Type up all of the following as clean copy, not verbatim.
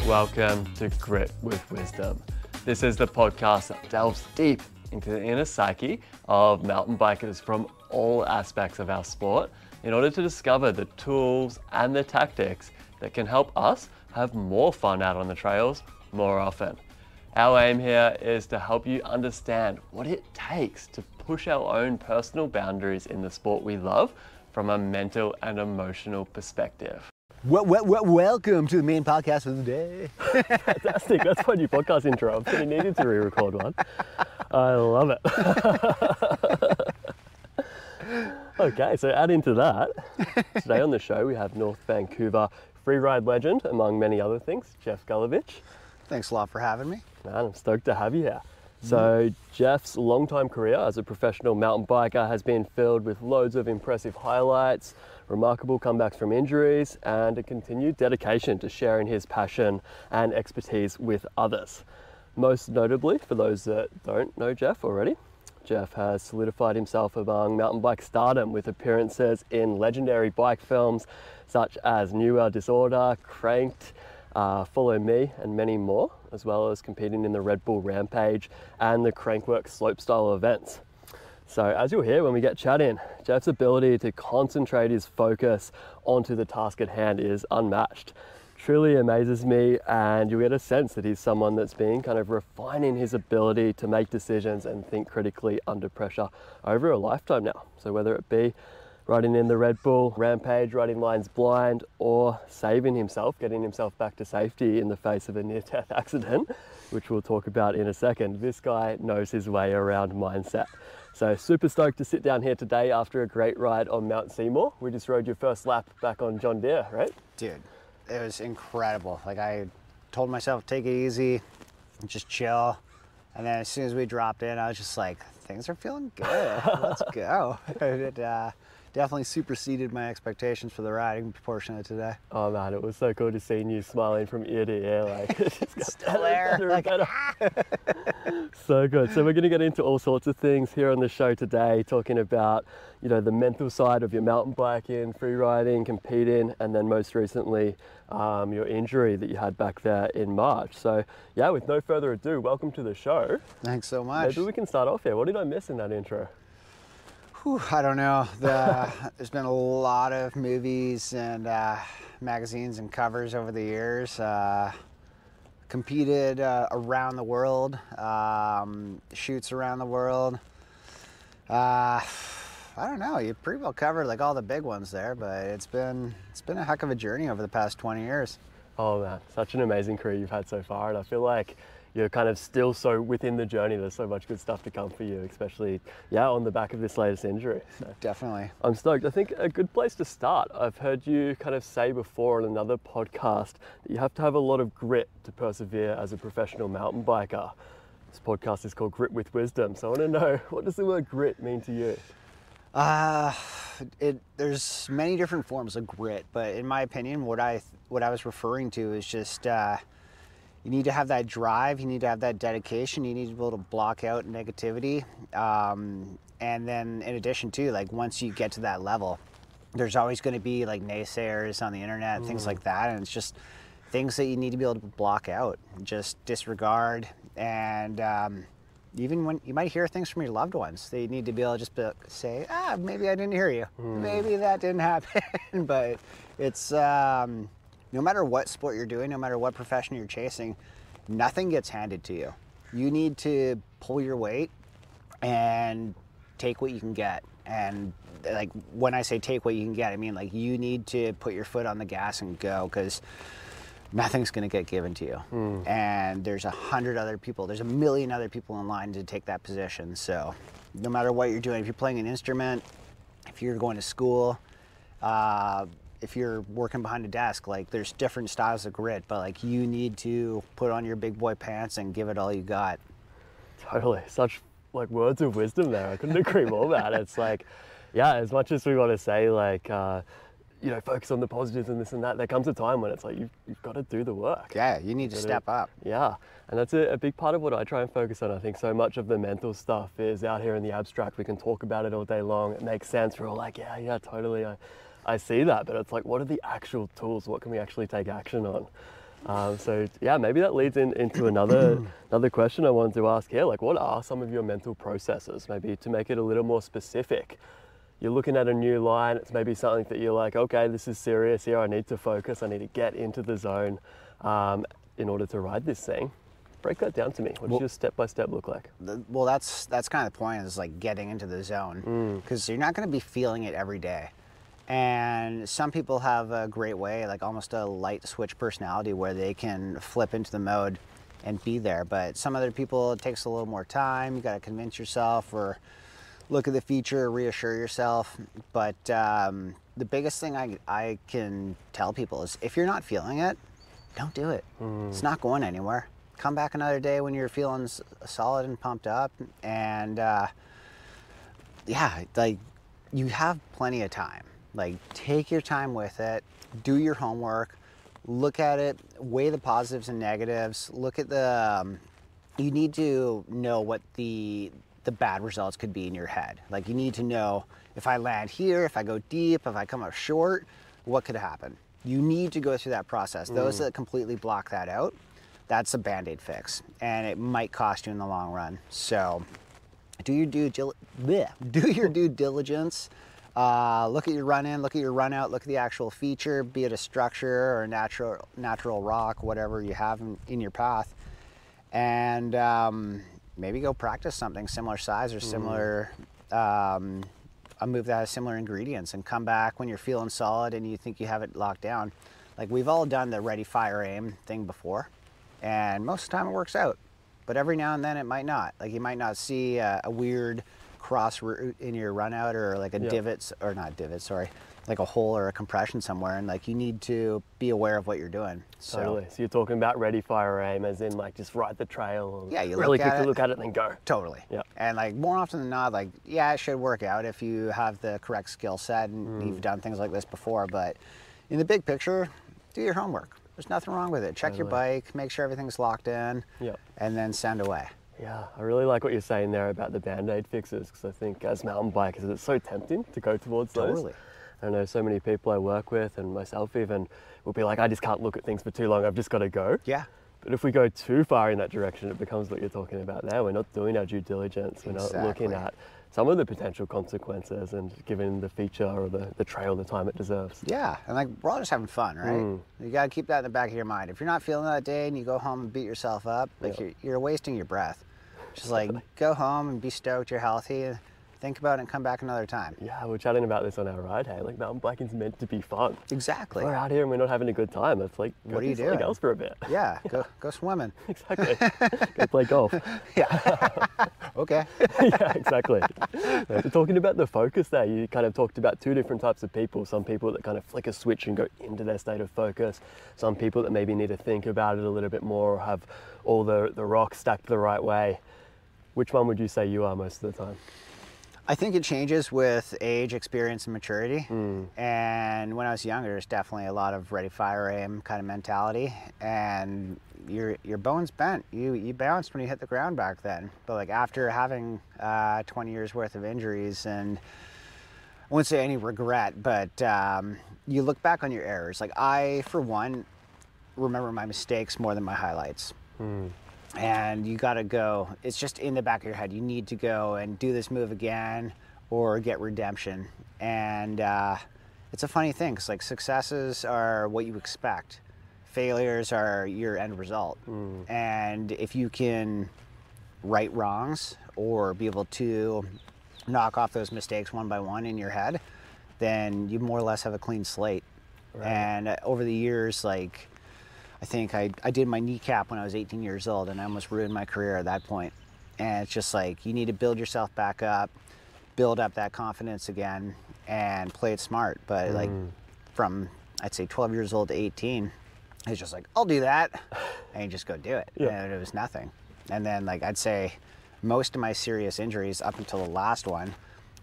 Welcome to Grit with Wisdom. This is the podcast that delves deep into the inner psyche of mountain bikers from all aspects of our sport in order to discover the tools and the tactics that can help us have more fun out on the trails more often. Our aim here is to help you understand what it takes to push our own personal boundaries in the sport we love from a mental and emotional perspective. Welcome to the main podcast of the day. Fantastic, that's my new podcast intro. I'm pretty needed to re-record one. I love it. Okay, so add into that, today on the show we have North Vancouver freeride legend, among many other things, Geoff Gulevich. Thanks a lot for having me. Man, I'm stoked to have you here. So Geoff's long-time career as a professional mountain biker has been filled with loads of impressive highlights, remarkable comebacks from injuries, and a continued dedication to sharing his passion and expertise with others. Most notably, for those that don't know Geoff already, Geoff has solidified himself among mountain bike stardom with appearances in legendary bike films such as New World Disorder, Cranked, Follow Me, and many more, as well as competing in the Red Bull Rampage and the Crankwork slopestyle events. So as you'll hear when we get chatting, Geoff's ability to concentrate his focus onto the task at hand is unmatched. Truly amazes me, and you'll get a sense that he's someone that's been kind of refining his ability to make decisions and think critically under pressure over a lifetime now. So whether it be riding in the Red Bull Rampage, riding lines blind, or saving himself, getting himself back to safety in the face of a near-death accident, which we'll talk about in a second, this guy knows his way around mindset. So super stoked to sit down here today after a great ride on Mount Seymour. We just rode your first lap back on John Deere, right? Dude, it was incredible. Like, I told myself, take it easy, just chill. And then as soon as we dropped in, I was just like, things are feeling good. Let's go. It definitely superseded my expectations for the riding portion of today. Oh man, it was so cool to see you smiling from ear to ear. Like, it just got Still there. better. So good. So we're going to get into all sorts of things here on the show today, talking about, you know, the mental side of your mountain biking, free riding, competing, and then most recently your injury that you had back there in March. So yeah, with no further ado, welcome to the show. Thanks so much. Maybe we can start off here. What did I miss in that intro? I don't know. There's been a lot of movies and magazines and covers over the years. Competed around the world, shoots around the world. I don't know. You pretty well covered like all the big ones there, but it's been a heck of a journey over the past 20 years. Oh man, such an amazing career you've had so far, and I feel like you're kind of still so within the journey. There's so much good stuff to come for you, especially, yeah, on the back of this latest injury. So Definitely. I'm stoked. I think a good place to start, I've heard you kind of say before on another podcast that you have to have a lot of grit to persevere as a professional mountain biker. This podcast is called Grit with Wisdom. So I want to know, what does the word grit mean to you? There's many different forms of grit, but in my opinion, what I was referring to is just, you need to have that drive, you need to have that dedication, you need to be able to block out negativity. And then in addition to, like, once you get to that level, there's always going to be like naysayers on the internet, things like that. And it's just things that you need to be able to block out, just disregard. And even when you might hear things from your loved ones, they need to be able to just say, maybe I didn't hear you. Maybe that didn't happen. But it's, no matter what sport you're doing, no matter what profession you're chasing, nothing gets handed to you. You need to pull your weight and take what you can get. And like, when I say take what you can get, I mean like you need to put your foot on the gas and go, because nothing's going to get given to you. And there's 100 other people, there's 1 million other people in line to take that position. So no matter what you're doing, if you're playing an instrument, if you're going to school, if you're working behind a desk, like, there's different styles of grit, but like, you need to put on your big boy pants and give it all you got. Totally. Such like words of wisdom there. I couldn't agree more, man. It's like, yeah, as much as we want to say like, you know, focus on the positives and this and that, there comes a time when it's like, you've got to do the work. Yeah, you need to step up. Yeah, and that's a big part of what I try and focus on. I think so much of the mental stuff is out here in the abstract. We can talk about it all day long. It makes sense. We're all like, yeah, totally. I see that, but it's like, what are the actual tools? What can we actually take action on? So yeah, maybe that leads into another question I wanted to ask here. Like, what are some of your mental processes? Maybe to make it a little more specific. You're looking at a new line. It's maybe something that you're like, okay, this is serious here. I need to focus. I need to get into the zone in order to ride this thing. Break that down to me. What does your step-by-step look like? Well, that's kind of the point, is like getting into the zone, because you're not going to be feeling it every day. And some people have a great way, like almost a light switch personality, where they can flip into the mode and be there. But some other people, it takes a little more time. You got to convince yourself or look at the feature, reassure yourself. But the biggest thing I can tell people is, if you're not feeling it, don't do it. It's not going anywhere. Come back another day when you're feeling solid and pumped up. And yeah, like, you have plenty of time. Like, take your time with it, do your homework, look at it, weigh the positives and negatives, look at you need to know what the bad results could be in your head. Like, you need to know, if I land here, if I go deep, if I come up short, what could happen? You need to go through that process. Those that completely block that out, that's a Band-Aid fix, and it might cost you in the long run. So do your due diligence. Look at your run in, look at your run out, look at the actual feature, be it a structure or a natural rock, whatever you have in your path, and maybe go practice something similar size or similar, a move that has similar ingredients, and come back when you're feeling solid and you think you have it locked down. Like, we've all done the ready, fire, aim thing before, and most of the time it works out, but every now and then it might not. Like, you might not see a weird cross route in your run out, or like a like a hole or a compression somewhere, and like, you need to be aware of what you're doing. Totally. So you're talking about ready, fire, aim, as in like just ride the trail and yeah, you really quickly look at it and then go. Totally. Yeah. And like, more often than not, like, yeah, it should work out if you have the correct skill set and you've done things like this before, but in the big picture, do your homework. There's nothing wrong with it. Check your bike, make sure everything's locked in, and then send away. Yeah, I really like what you're saying there about the Band-Aid fixes, because I think as mountain bikers, it's so tempting to go towards those. Totally. I know so many people I work with, and myself even, will be like, I just can't look at things for too long, I've just got to go. Yeah. But if we go too far in that direction, it becomes what you're talking about there. We're not doing our due diligence. We're not looking at some of the potential consequences and giving the feature or the trail the time it deserves. Yeah, and like, we're all just having fun, right? You gotta keep that in the back of your mind. If you're not feeling that day and you go home and beat yourself up, like, you're wasting your breath. Just like, go home and be stoked you're healthy, and think about it and come back another time. Yeah, we're chatting about this on our ride, hey, like, mountain biking's meant to be fun. Exactly. If we're out here and we're not having a good time, it's like, go do something else for a bit. Yeah, go swimming. Exactly. Go play golf. Yeah. Okay. Yeah, exactly. So talking about the focus there, you kind of talked about two different types of people. Some people that kind of flick a switch and go into their state of focus. Some people that maybe need to think about it a little bit more, or have all the rocks stacked the right way. Which one would you say you are most of the time? I think it changes with age, experience, and maturity. And when I was younger, there's definitely a lot of ready, fire, aim kind of mentality. And your bones bent. You bounced when you hit the ground back then. But like, after having 20 years worth of injuries, and I wouldn't say any regret, but you look back on your errors. Like, I, for one, remember my mistakes more than my highlights. And you gotta go, it's just in the back of your head, you need to go and do this move again or get redemption. And it's a funny thing, because like, successes are what you expect, failures are your end result. And if you can right wrongs or be able to knock off those mistakes one by one in your head, then you more or less have a clean slate. And over the years, like, I think I did my kneecap when I was 18 years old, and I almost ruined my career at that point. And it's just like, you need to build yourself back up, build up that confidence again, and play it smart. But like, from, I'd say 12 years old to 18, it's just like, I'll do that, and you just go do it. And it was nothing. And then, like, I'd say most of my serious injuries up until the last one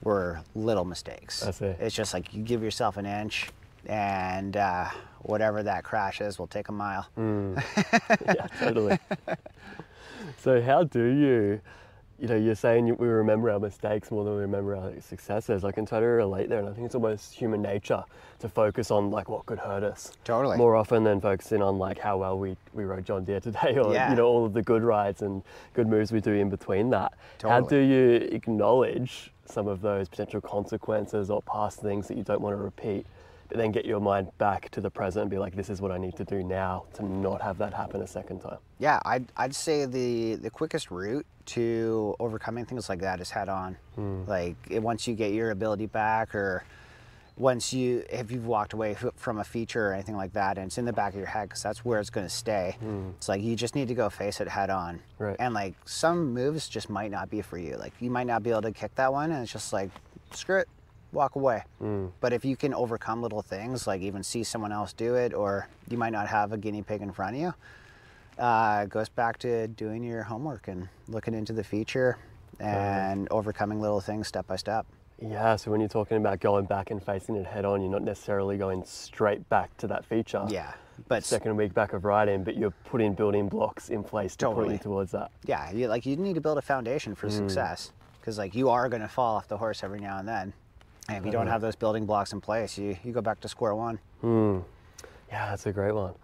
were little mistakes. I see. It's just like, you give yourself an inch, and whatever that crash is will take a mile. Yeah, totally. So how do you know, you're saying we remember our mistakes more than we remember our successes. I can totally relate there, and I think it's almost human nature to focus on like what could hurt us. Totally. More often than focusing on like how well we rode John Deere today, or Yeah. you know, all of the good rides and good moves we do in between that. Totally. How do you acknowledge some of those potential consequences or past things that you don't want to repeat, but then get your mind back to the present and be like, this is what I need to do now to not have that happen a second time? Yeah, I'd say the quickest route to overcoming things like that is head on. Like once you get your ability back, or if you've walked away from a feature or anything like that, and it's in the back of your head because that's where it's going to stay. It's like you just need to go face it head on. Right. And like some moves just might not be for you. Like you might not be able to kick that one, and it's just like, screw it, walk away. But if you can overcome little things, like even see someone else do it, or you might not have a guinea pig in front of you, it goes back to doing your homework and looking into the feature and overcoming little things step by step. Yeah, so when you're talking about going back and facing it head on, you're not necessarily going straight back to that feature. Yeah, but second week back of riding, but you're putting building blocks in place to point you towards that. Yeah, you need to build a foundation for success, because like you are going to fall off the horse every now and then. And if you don't have those building blocks in place, you go back to square one. Yeah, that's a great one.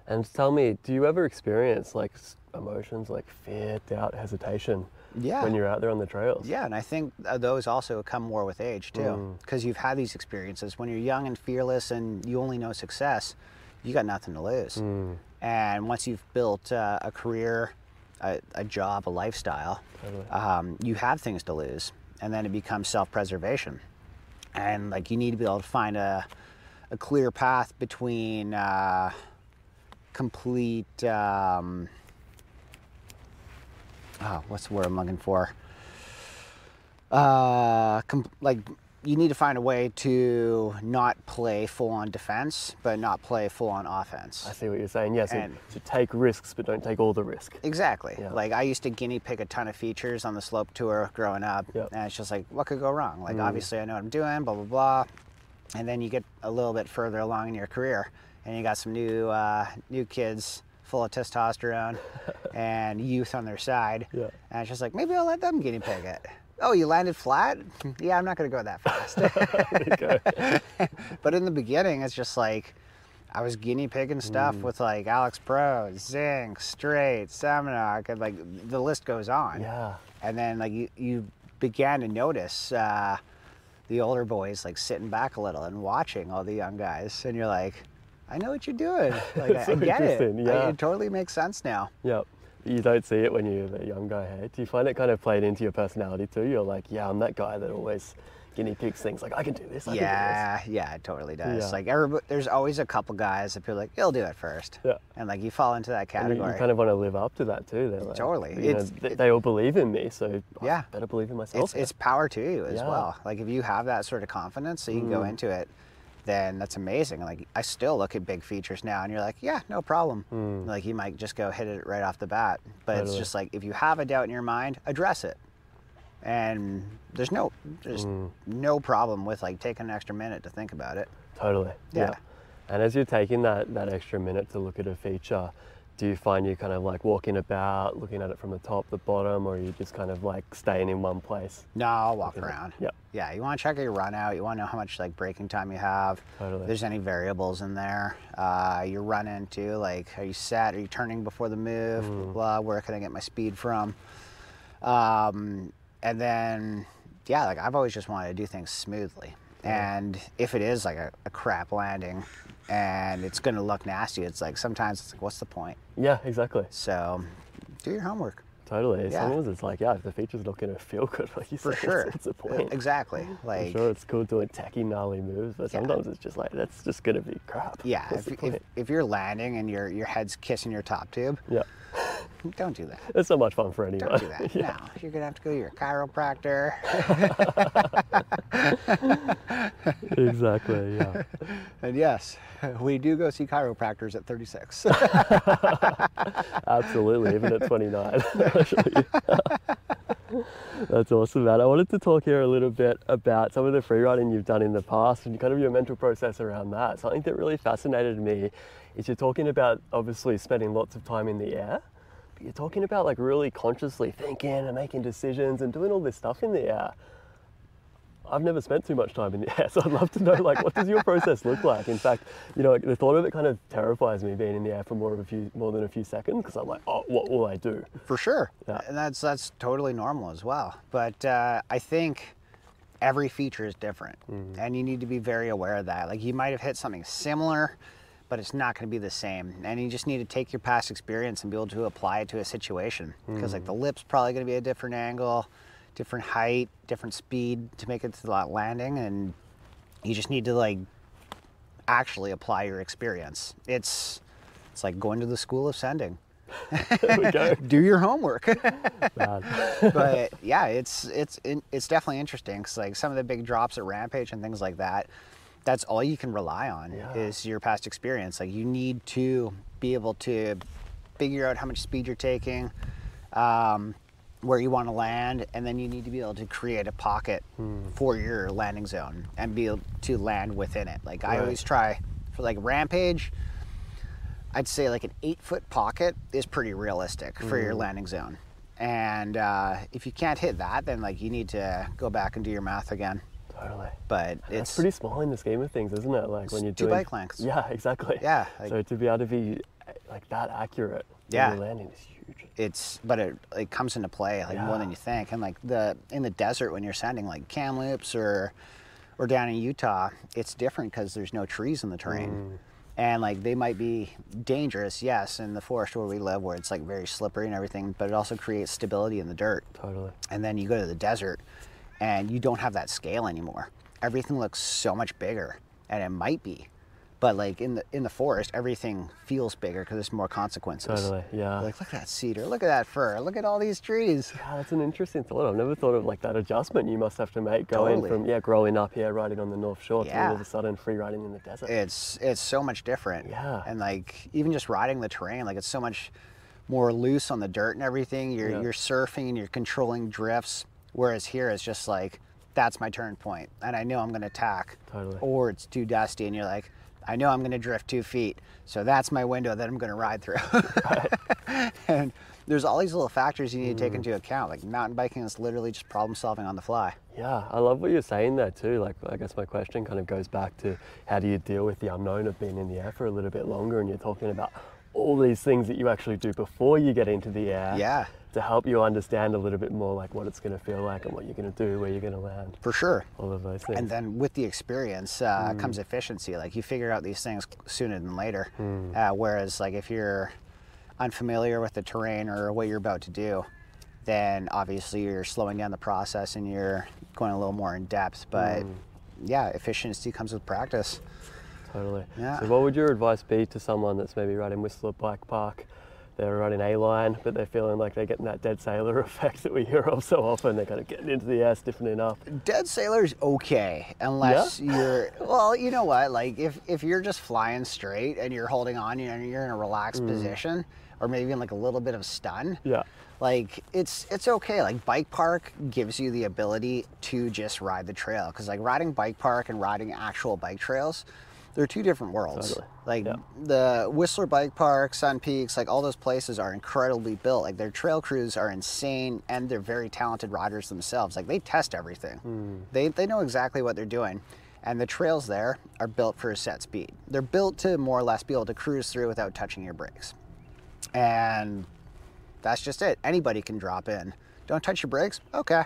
And tell me, do you ever experience like emotions like fear, doubt, hesitation when you're out there on the trails? Yeah, and I think those also come more with age too, because you've had these experiences. When you're young and fearless and you only know success, you got nothing to lose. And once you've built a career, a job, a lifestyle, you have things to lose, and then it becomes self-preservation. And like you need to be able to find a clear path between complete what's the word I'm looking for? Like you need to find a way to not play full on defense, but not play full on offense. I see what you're saying. Yes, yeah, so take risks, but don't take all the risk. Exactly. Yeah. Like I used to guinea pig a ton of features on the slope tour growing up, and it's just like, what could go wrong? Like obviously I know what I'm doing, blah blah blah, and then you get a little bit further along in your career, and you got some new kids full of testosterone and youth on their side, and it's just like, maybe I'll let them guinea pig it. Oh, you landed flat? Yeah, I'm not going to go that fast. But in the beginning, it's just like I was guinea pigging stuff with like Alex Pro, Zing, Straight, Seminole, and like the list goes on. Yeah. And then like you began to notice the older boys like sitting back a little and watching all the young guys, and you're like, I know what you're doing. Like I get it. Yeah. It totally makes sense now. Yep. You don't see it when you're the young guy, hey? Do you find it kind of played into your personality too? You're like, yeah, I'm that guy that always guinea pigs things. Like, I can do this, I can do this. Yeah, it totally does. Yeah. Like, there's always a couple guys that feel like, he'll do it first. Yeah. And like, you fall into that category. And you kind of want to live up to that too. They're like, totally. You know, they all believe in me, so yeah. I better believe in myself. It's power to you as well. Like, if you have that sort of confidence, so you can go into it, then that's amazing. Like, I still look at big features now and you're like, yeah, no problem. Like, you might just go hit it right off the bat. But it's just like, if you have a doubt in your mind, address it. And there's no problem with like taking an extra minute to think about it. Totally. Yeah. And as you're taking that extra minute to look at a feature, do you find you kind of like walking about, looking at it from the top, the bottom, or are you just kind of like staying in one place? No, I'll walk around. Yeah. Yeah, you want to check out your run out. You want to know how much like braking time you have. Totally. If there's any variables in there. You're running too, like, are you set? Are you turning before the move? Blah, blah, where can I get my speed from? And then, yeah, like I've always just wanted to do things smoothly. And if it is like a crap landing and it's going to look nasty, it's like sometimes it's like, what's the point? Yeah, exactly. So do your homework. Totally. Yeah. Sometimes it's like, yeah, if the feature's not going to feel good, like you said, what's the point? Exactly. Like, I'm sure it's cool doing tacky, gnarly moves, but sometimes it's just like, that's just going to be crap. Yeah, if you're landing and your head's kissing your top tube, don't do that. It's not much fun for anyone. Don't do that. No, you're going to have to go to your chiropractor. Exactly, yeah. And yes, we do go see chiropractors at 36. Absolutely, even at 29. That's awesome, man. I wanted to talk here a little bit about some of the freeriding you've done in the past and kind of your mental process around that. Something that really fascinated me is you're talking about obviously spending lots of time in the air, You're talking about like really consciously thinking and making decisions and doing all this stuff in the air. I've never spent too much time in the air, so I'd love to know, like, what does your process look like? In fact, you know, the thought of it kind of terrifies me, being in the air for more than a few seconds, because I'm like, oh, what will I do? For sure. Yeah. And that's totally normal as well. But I think every feature is different, and you need to be very aware of that. Like, you might have hit something similar, but it's not going to be the same. And you just need to take your past experience and be able to apply it to a situation, because like the lip's probably going to be a different angle, different height, different speed to make it to that landing, and you just need to like actually apply your experience. It's like going to the school of sending. There we go. Do your homework. Man. But yeah, it's definitely interesting, because like some of the big drops at Rampage and things like that, that's all you can rely on is your past experience. Like, you need to be able to figure out how much speed you're taking, where you want to land, and then you need to be able to create a pocket for your landing zone and be able to land within it. Like, I always try for like Rampage, I'd say like an 8-foot pocket is pretty realistic for your landing zone. And if you can't hit that, then like you need to go back and do your math again. Totally. But it's pretty small in the scheme of things, isn't it? Like when you're two doing bike lengths. Yeah, exactly. Yeah. Like, so to be able to be like that accurate when you're landing is huge. But it comes into play like more than you think. And like in the desert, when you're sending like Kamloops or down in Utah, it's different because there's no trees in the terrain. And like they might be dangerous, yes, in the forest where we live, where it's like very slippery and everything, but it also creates stability in the dirt. Totally. And then you go to the desert and you don't have that scale anymore. Everything looks so much bigger, and it might be, but like in the forest, everything feels bigger because there's more consequences. Totally, yeah. Like, look at that cedar, look at that fir, look at all these trees. Yeah, that's an interesting thought. I've never thought of like that adjustment you must have to make going from growing up here riding on the North Shore to all of a sudden free riding in the desert. It's so much different. Yeah. And like even just riding the terrain, like it's so much more loose on the dirt and everything. You're surfing and you're controlling drifts, whereas here it's just like, that's my turn point and I know I'm gonna tack. Totally. Or it's too dusty and you're like, I know I'm gonna drift 2 feet, so that's my window that I'm gonna ride through. And there's all these little factors you need to take into account. Like mountain biking is literally just problem solving on the fly. Yeah, I love what you're saying there too. Like, I guess my question kind of goes back to how do you deal with the unknown of being in the air for a little bit longer, and you're talking about all these things that you actually do before you get into the air. Yeah. To help you understand a little bit more like what it's going to feel like and what you're going to do, where you're going to land. For sure. All of those things. And then with the experience comes efficiency. Like you figure out these things sooner than later. Whereas like if you're unfamiliar with the terrain or what you're about to do, then obviously you're slowing down the process and you're going a little more in depth. But yeah, efficiency comes with practice. Totally. Yeah. So what would your advice be to someone that's maybe riding Whistler Bike Park? They're riding A-line, but they're feeling like they're getting that dead sailor effect that we hear of so often. They're kind of getting into the air, stiffening up. Dead sailor's okay, unless you're, well, you know what, like if you're just flying straight and you're holding on and you're in a relaxed position, or maybe in like a little bit of stun, like it's okay. Like bike park gives you the ability to just ride the trail, because like riding bike park and riding actual bike trails, they're two different worlds. Totally. Like the Whistler Bike Park, Sun Peaks, like all those places are incredibly built. Like their trail crews are insane, and they're very talented riders themselves. Like they test everything. They know exactly what they're doing. And the trails there are built for a set speed. They're built to more or less be able to cruise through without touching your brakes. And that's just it. Anybody can drop in. Don't touch your brakes? Okay.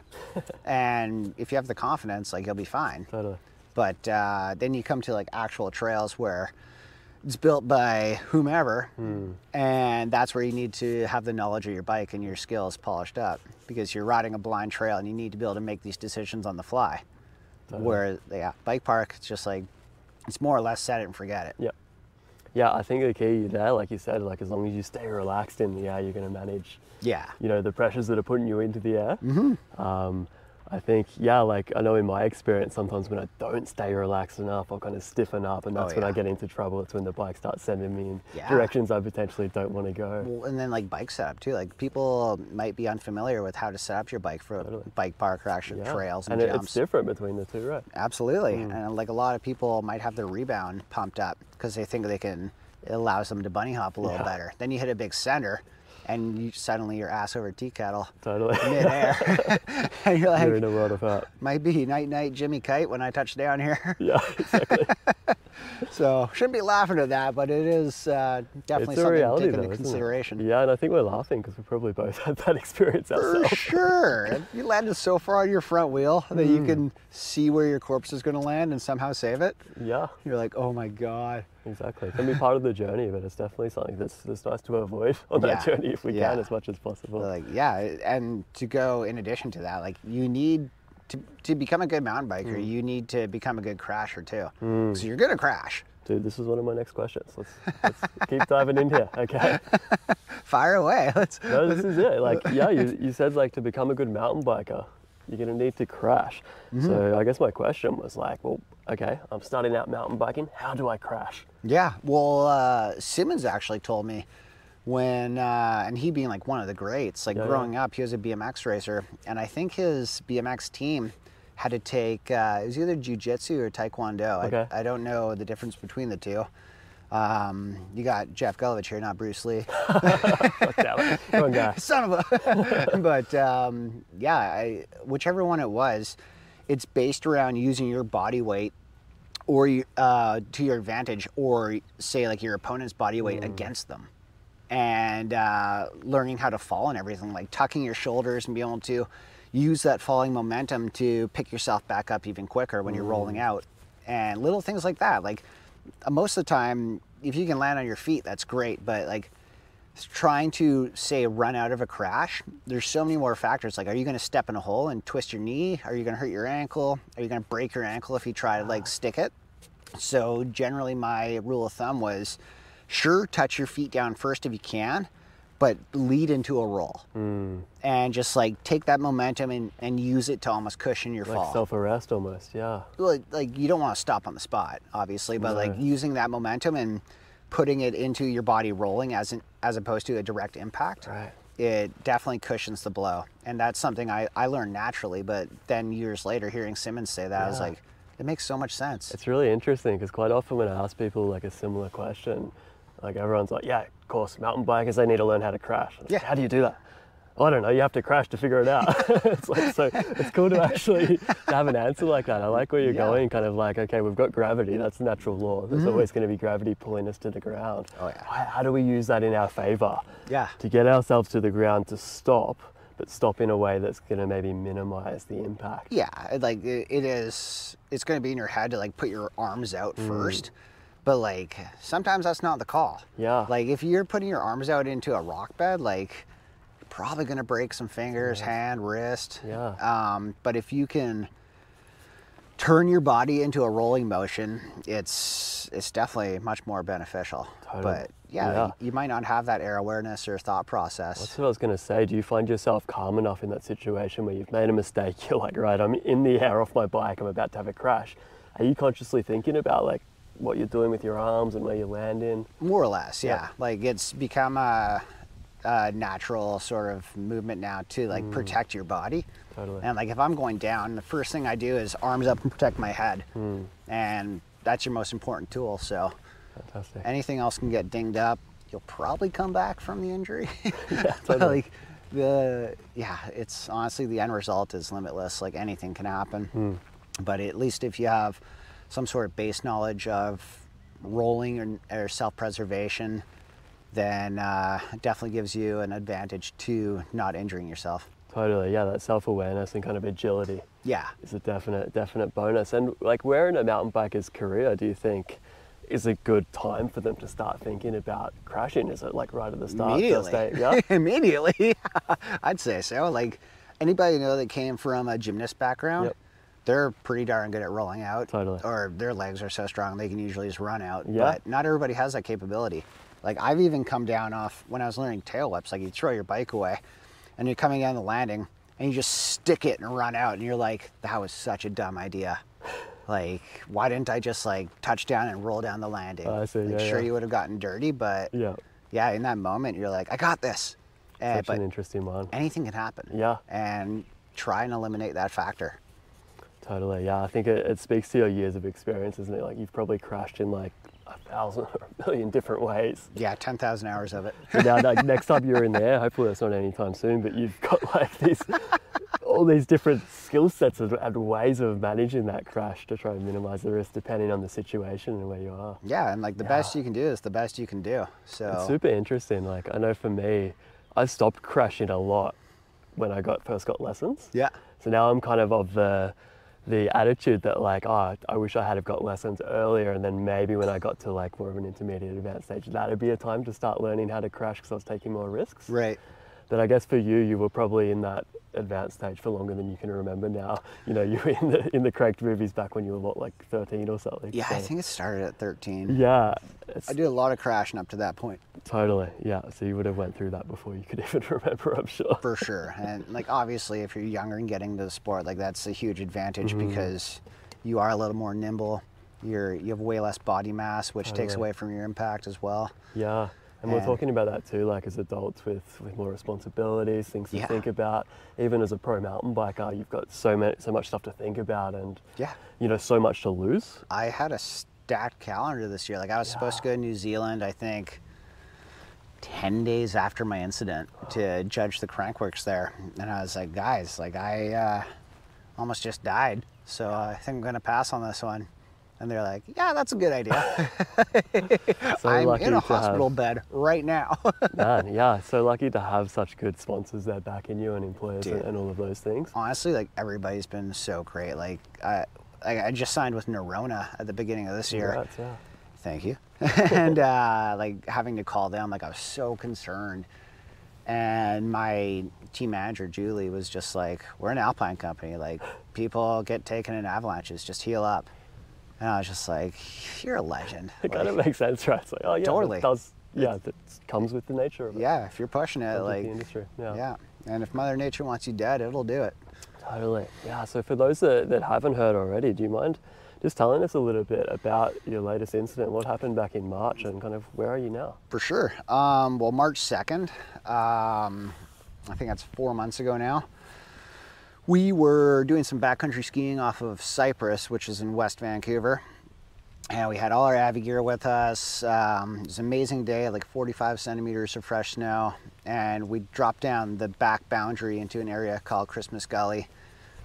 And if you have the confidence, like you'll be fine. Totally. But then you come to like actual trails where it's built by whomever, and that's where you need to have the knowledge of your bike and your skills polished up, because you're riding a blind trail and you need to be able to make these decisions on the fly. Where bike park, it's just like, it's more or less set it and forget it. Yeah. Yeah, I think the key there, like you said, like as long as you stay relaxed in the air, you're going to manage, you know, the pressures that are putting you into the air. I think, like I know in my experience, sometimes when I don't stay relaxed enough, I'll kind of stiffen up, and that's when I get into trouble. It's when the bike starts sending me in directions I potentially don't want to go. Well, and then like bike setup too. Like people might be unfamiliar with how to set up your bike for bike park or actual trails and jumps. It's different between the two, right? Absolutely. And like a lot of people might have their rebound pumped up because they think it allows them to bunny hop a little better. Then you hit a big center, and you suddenly you're ass over tea kettle Totally. midair. And you're like, You're in a world of hurt. might be night night Jimmy Kite when I touch down here. Yeah, exactly. So shouldn't be laughing at that, but it is definitely It's a something reality, to take though, into isn't it? consideration. Yeah, and I think we're laughing because we probably both had that experience For ourselves. sure. You landed so far on your front wheel that you can see where your corpse is going to land and somehow save it. Yeah, You're like, oh my God. exactly. It can be part of the journey, but it's definitely something that's nice to avoid on that Yeah, journey if we yeah. can, as much as possible. Like, yeah, and to go in addition to that, like you need to become a good mountain biker, you need to become a good crasher too. So you're going to crash. Dude, this is one of my next questions. Let's keep diving in here, okay? Fire away. No, this is it. Like, yeah, you said like to become a good mountain biker, you're gonna need to crash. So I guess my question was like, well, okay, I'm starting out mountain biking. How do I crash? Yeah, well, Simmons actually told me when, and he being like one of the greats, like growing up, he was a BMX racer, and I think his BMX team had to take, it was either jiu-jitsu or taekwondo. Okay. I don't know the difference between the two. You got Geoff Gulevich here, not Bruce Lee. Fuck that one. Wrong guy. Son of a. But yeah, whichever one it was, it's based around using your body weight or to your advantage, or say like your opponent's body weight against them, and learning how to fall and everything, like tucking your shoulders and be able to use that falling momentum to pick yourself back up even quicker when you're rolling out, and little things like that. Like most of the time, if you can land on your feet, that's great, but like trying to say run out of a crash, there's so many more factors. Like, are you going to step in a hole and twist your knee? Are you going to hurt your ankle? Are you going to break your ankle if you try to like stick it? So generally my rule of thumb was, sure, touch your feet down first if you can, but lead into a roll and just like take that momentum and use it to almost cushion your fall. Like self-arrest almost, yeah. Like you don't want to stop on the spot, obviously, but like using that momentum and putting it into your body rolling as opposed to a direct impact. Right. It definitely cushions the blow. And that's something I learned naturally, but then years later hearing Simmons say that, I was like, it makes so much sense. It's really interesting because quite often when I ask people like a similar question, like everyone's like, yeah, of course, mountain bikers, they need to learn how to crash. Yeah. How do you do that? Oh, I don't know, you have to crash to figure it out. It's like, so it's cool to actually have an answer like that. I like where you're going, kind of like, okay, we've got gravity, that's natural law. There's always going to be gravity pulling us to the ground. Oh, yeah. How do we use that in our favor? Yeah. To get ourselves to the ground to stop, but stop in a way that's going to maybe minimize the impact. Yeah, like it's going to be in your head to like put your arms out first. But like sometimes that's not the call. Yeah. Like if you're putting your arms out into a rock bed, like you're probably gonna break some fingers, hand, wrist. Yeah. But if you can turn your body into a rolling motion, it's definitely much more beneficial. Totally. But yeah, you might not have that air awareness or thought process. That's what I was going to say. Do you find yourself calm enough in that situation where you've made a mistake? You're like, right, I'm in the air off my bike, I'm about to have a crash. Are you consciously thinking about like what you're doing with your arms and where you land in? More or less, yeah. Like it's become a natural sort of movement now to like protect your body. Totally. And like if I'm going down, the first thing I do is arms up and protect my head. And that's your most important tool. So Fantastic. anything else can get dinged up. You'll probably come back from the injury. Yeah, But totally. like it's honestly, the end result is limitless. Like anything can happen. But at least if you have some sort of base knowledge of rolling or self-preservation, then definitely gives you an advantage to not injuring yourself. Totally, yeah, that self-awareness and kind of agility Yeah. is a definite bonus. And like where in a mountain biker's career do you think is a good time for them to start thinking about crashing? Is it like right at the start? Immediately. First day? Yeah? Immediately. I'd say so. Like anybody you know that came from a gymnast background, Yep. they're pretty darn good at rolling out. Totally. Or their legs are so strong they can usually just run out. Yeah. But not everybody has that capability. Like I've even come down off when I was learning tail whips, like you throw your bike away and you're coming down the landing and you just stick it and run out and you're like, that was such a dumb idea. Like, why didn't I just like touch down and roll down the landing? I see, Like, yeah, sure, yeah. you would have gotten dirty, but Yeah, in that moment, you're like, I got this. such But an interesting one. anything can happen. Yeah. And try and eliminate that factor. Totally, yeah. I think it speaks to your years of experience, isn't it? Like you've probably crashed in like 1,000 or a million different ways. Yeah, 10,000 hours of it. So now, like, next time you're in there, hopefully that's not anytime soon, but you've got like all these different skill sets and ways of managing that crash to try and minimize the risk depending on the situation and where you are. Yeah, and like the best you can do is the best you can do. So it's super interesting. Like, I know for me, I stopped crashing a lot when I first got lessons. yeah. So now I'm kind of the attitude that like, oh, I wish I had got lessons earlier, and then maybe when I got to like more of an intermediate advanced stage, that'd be a time to start learning how to crash because I was taking more risks. Right. But I guess for you, you were probably in that advanced stage for longer than you can remember now. You know, you were in the cranked movies back when you were what, like 13 or something. Yeah, so, I think it started at 13. Yeah. I did a lot of crashing up to that point. Totally, yeah. So you would have went through that before you could even remember, I'm sure. For sure. And like obviously if you're younger and getting into the sport, like that's a huge advantage because you are a little more nimble. You have way less body mass, which takes away from your impact as well. Yeah. And we're talking about that too, like as adults with more responsibilities, things to think about. Even as a pro mountain biker, you've got so much stuff to think about and you know, so much to lose. I had a stacked calendar this year. Like I was supposed to go to New Zealand, I think 10 days after my incident to judge the crankworks there. And I was like, guys, like I almost just died. So I think I'm gonna pass on this one. And they're like, yeah, that's a good idea. So I'm in a hospital bed right now. Man, yeah, so lucky to have such good sponsors there backing you and employers and all of those things. Honestly, like everybody's been so great. Like I just signed with Neurona at the beginning of this year. Congrats, yeah. Thank you. And like having to call them, like I was so concerned. And my team manager, Julie, was just like, we're an alpine company. Like people get taken in avalanches, just heal up. And I was just like, you're a legend. It kind of makes sense, right? It's like, oh yeah, totally. It does, yeah, that comes with the nature of it. Yeah, if you're pushing it, like the industry. Yeah. And if Mother Nature wants you dead, it'll do it. Totally. Yeah. So for those that haven't heard already, do you mind just telling us a little bit about your latest incident? What happened back in March, and kind of where are you now? For sure. Well, March 2nd, I think that's 4 months ago now. We were doing some backcountry skiing off of Cypress, which is in West Vancouver. And we had all our Avi gear with us. It was an amazing day, like 45 centimeters of fresh snow. And we dropped down the back boundary into an area called Christmas Gully.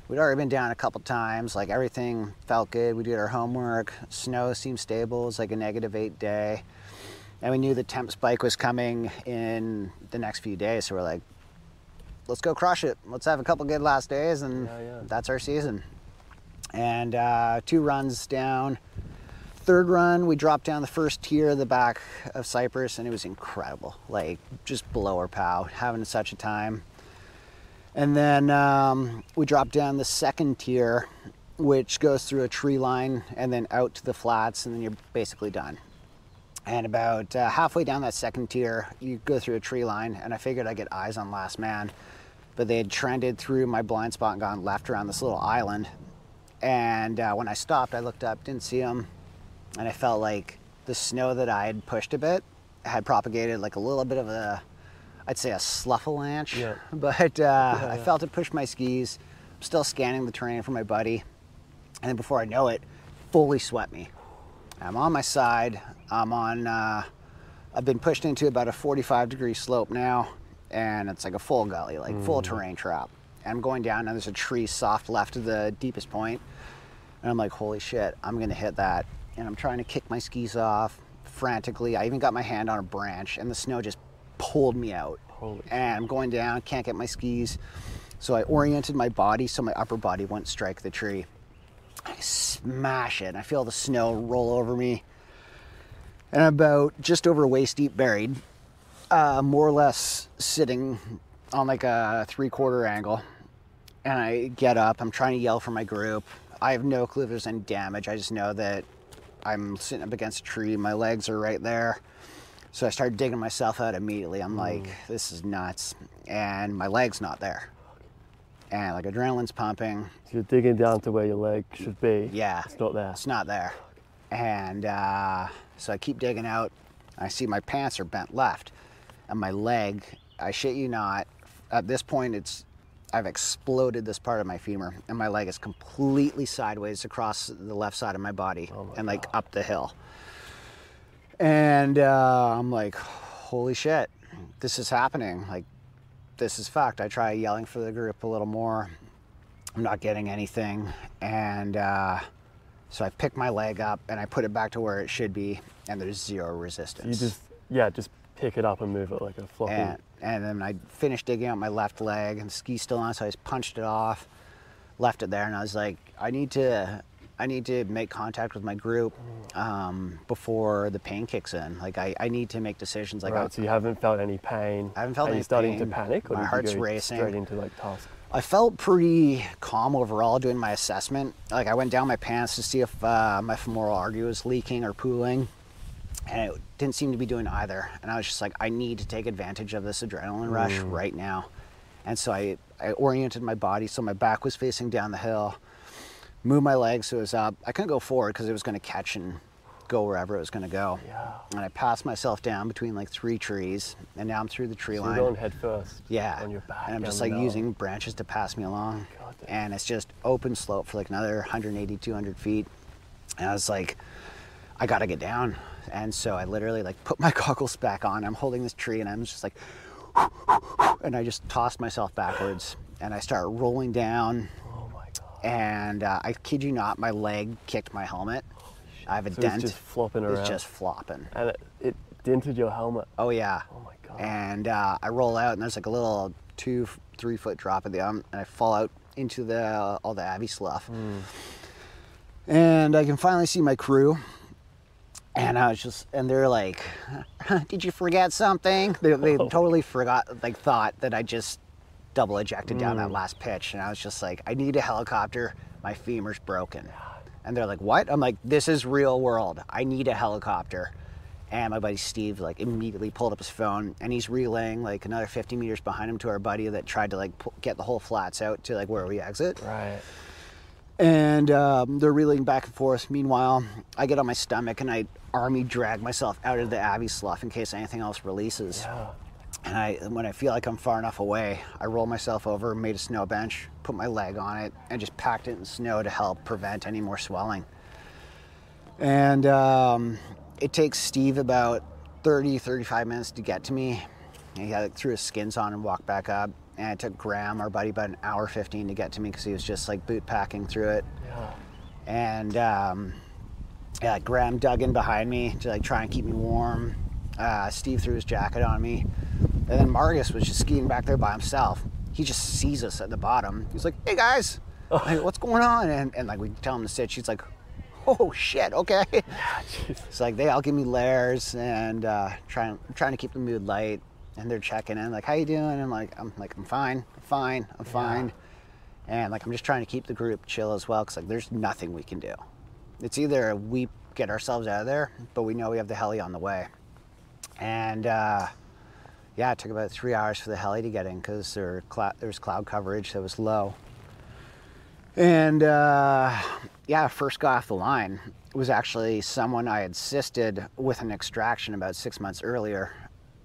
We'd already been down a couple times, like everything felt good. We did our homework. Snow seemed stable. It was like a -8 day. And we knew the temp spike was coming in the next few days. So we're like, let's go crush it. Let's have a couple good last days, and that's our season. And 2 runs down. 3rd run, we dropped down the first tier of the back of Cypress, and it was incredible. Like, just below our pow, having such a time. And then we dropped down the 2nd tier, which goes through a tree line and then out to the flats, and then you're basically done. And about halfway down that 2nd tier, you go through a tree line, and I figured I'd get eyes on last man, but they had trended through my blind spot and gone left around this little island. And when I stopped, I looked up, didn't see them, and I felt like the snow that I had pushed a bit had propagated like a little bit of I'd say a sluff-a-lanche, but I felt it push my skis. I'm still scanning the terrain for my buddy, and then before I know it, fully swept me. I'm on my side. I've been pushed into about a 45-degree slope now, and it's like a full gully, like full terrain trap. And I'm going down, and there's a tree soft left of the deepest point, and I'm like, holy shit, I'm gonna hit that. And I'm trying to kick my skis off frantically. I even got my hand on a branch, and the snow just pulled me out. And I'm going down, can't get my skis. So I oriented my body so my upper body wouldn't strike the tree. I smash it, and I feel the snow roll over me. And I'm about just over waist deep buried, more or less sitting on like a 3/4 angle. And I get up, I'm trying to yell for my group. I have no clue if there's any damage. I just know that I'm sitting up against a tree, my legs are right there. So I started digging myself out immediately. I'm like, this is nuts. And my leg's not there. And like adrenaline's pumping. So you're digging down to where your leg should be. Yeah. It's not there. It's not there. And so I keep digging out. I see my pants are bent left. And my leg, I shit you not, at this point I've exploded this part of my femur. And my leg is completely sideways across the left side of my body and like up the hill. And I'm like, holy shit, this is happening. Like, this is fucked. I try yelling for the group a little more. I'm not getting anything. And so I pick my leg up and I put it back to where it should be, and there's zero resistance. So you just pick it up and move it like a floppy. And then I finished digging out my left leg, and the ski's still on, so I just punched it off, left it there, and I was like, I need to make contact with my group before the pain kicks in. Like, I need to make decisions. Like, right, so you haven't felt any pain? I haven't felt any pain. Are you starting to panic? Or my heart's racing. Straight into like task? I felt pretty calm overall doing my assessment. Like, I went down my pants to see if my femoral artery was leaking or pooling, and it didn't seem to be doing either. And I was just like, I need to take advantage of this adrenaline rush right now. And so I oriented my body so my back was facing down the hill, moved my legs so it was up. I couldn't go forward because it was going to catch and go wherever it was going to go. Yeah. And I passed myself down between like 3 trees, and now I'm through the tree line. You're going head first. Yeah. On your back. And I'm just like using branches to pass me along. God damn. And it's just open slope for like another 180, 200 feet. And I was like, I got to get down. And so I literally like put my goggles back on. I'm holding this tree and I'm just like, and I just tossed myself backwards and I start rolling down. Oh my God. And I kid you not, my leg kicked my helmet. I have a dent. It's just flopping around. It's just flopping. And it dented your helmet. Oh yeah. Oh my God. And I roll out and there's like a little 2-3 foot drop at the end, and I fall out into all the Abbey slough. And I can finally see my crew. And I was just, and they're like, did you forget something? They totally forgot, like thought that I just double ejected down that last pitch. And I was just like, I need a helicopter. My femur's broken. And they're like, what? I'm like, this is real world. I need a helicopter. And my buddy Steve like immediately pulled up his phone, and he's relaying like another 50 meters behind him to our buddy that tried to like get the whole flats out to like where we exit. Right. And they're reeling back and forth. Meanwhile, I get on my stomach and I army drag myself out of the Abbey slough in case anything else releases. Yeah. And when I feel like I'm far enough away, I roll myself over, made a snow bench, put my leg on it, and just packed it in snow to help prevent any more swelling. And it takes Steve about 30-35 minutes to get to me. And he threw his skins on and walked back up. And it took Graham, our buddy, about an hour 15 to get to me because he was just like boot packing through it. Yeah. And yeah, Graham dug in behind me to like try and keep me warm. Steve threw his jacket on me. And then Marcus was just skiing back there by himself. He just sees us at the bottom. He's like, hey guys, like, what's going on? And like we tell him to sit. She's like, oh shit, okay. Yeah, it's like they all give me layers and trying to keep the mood light. And they're checking in, like, how you doing? And I'm fine. And like, I'm just trying to keep the group chill as well, because like, there's nothing we can do. It's either we get ourselves out of there, but we know we have the heli on the way. And yeah, it took about 3 hours for the heli to get in because there was cloud coverage that was low. And yeah, first got off the line. It was actually someone I had assisted with an extraction about 6 months earlier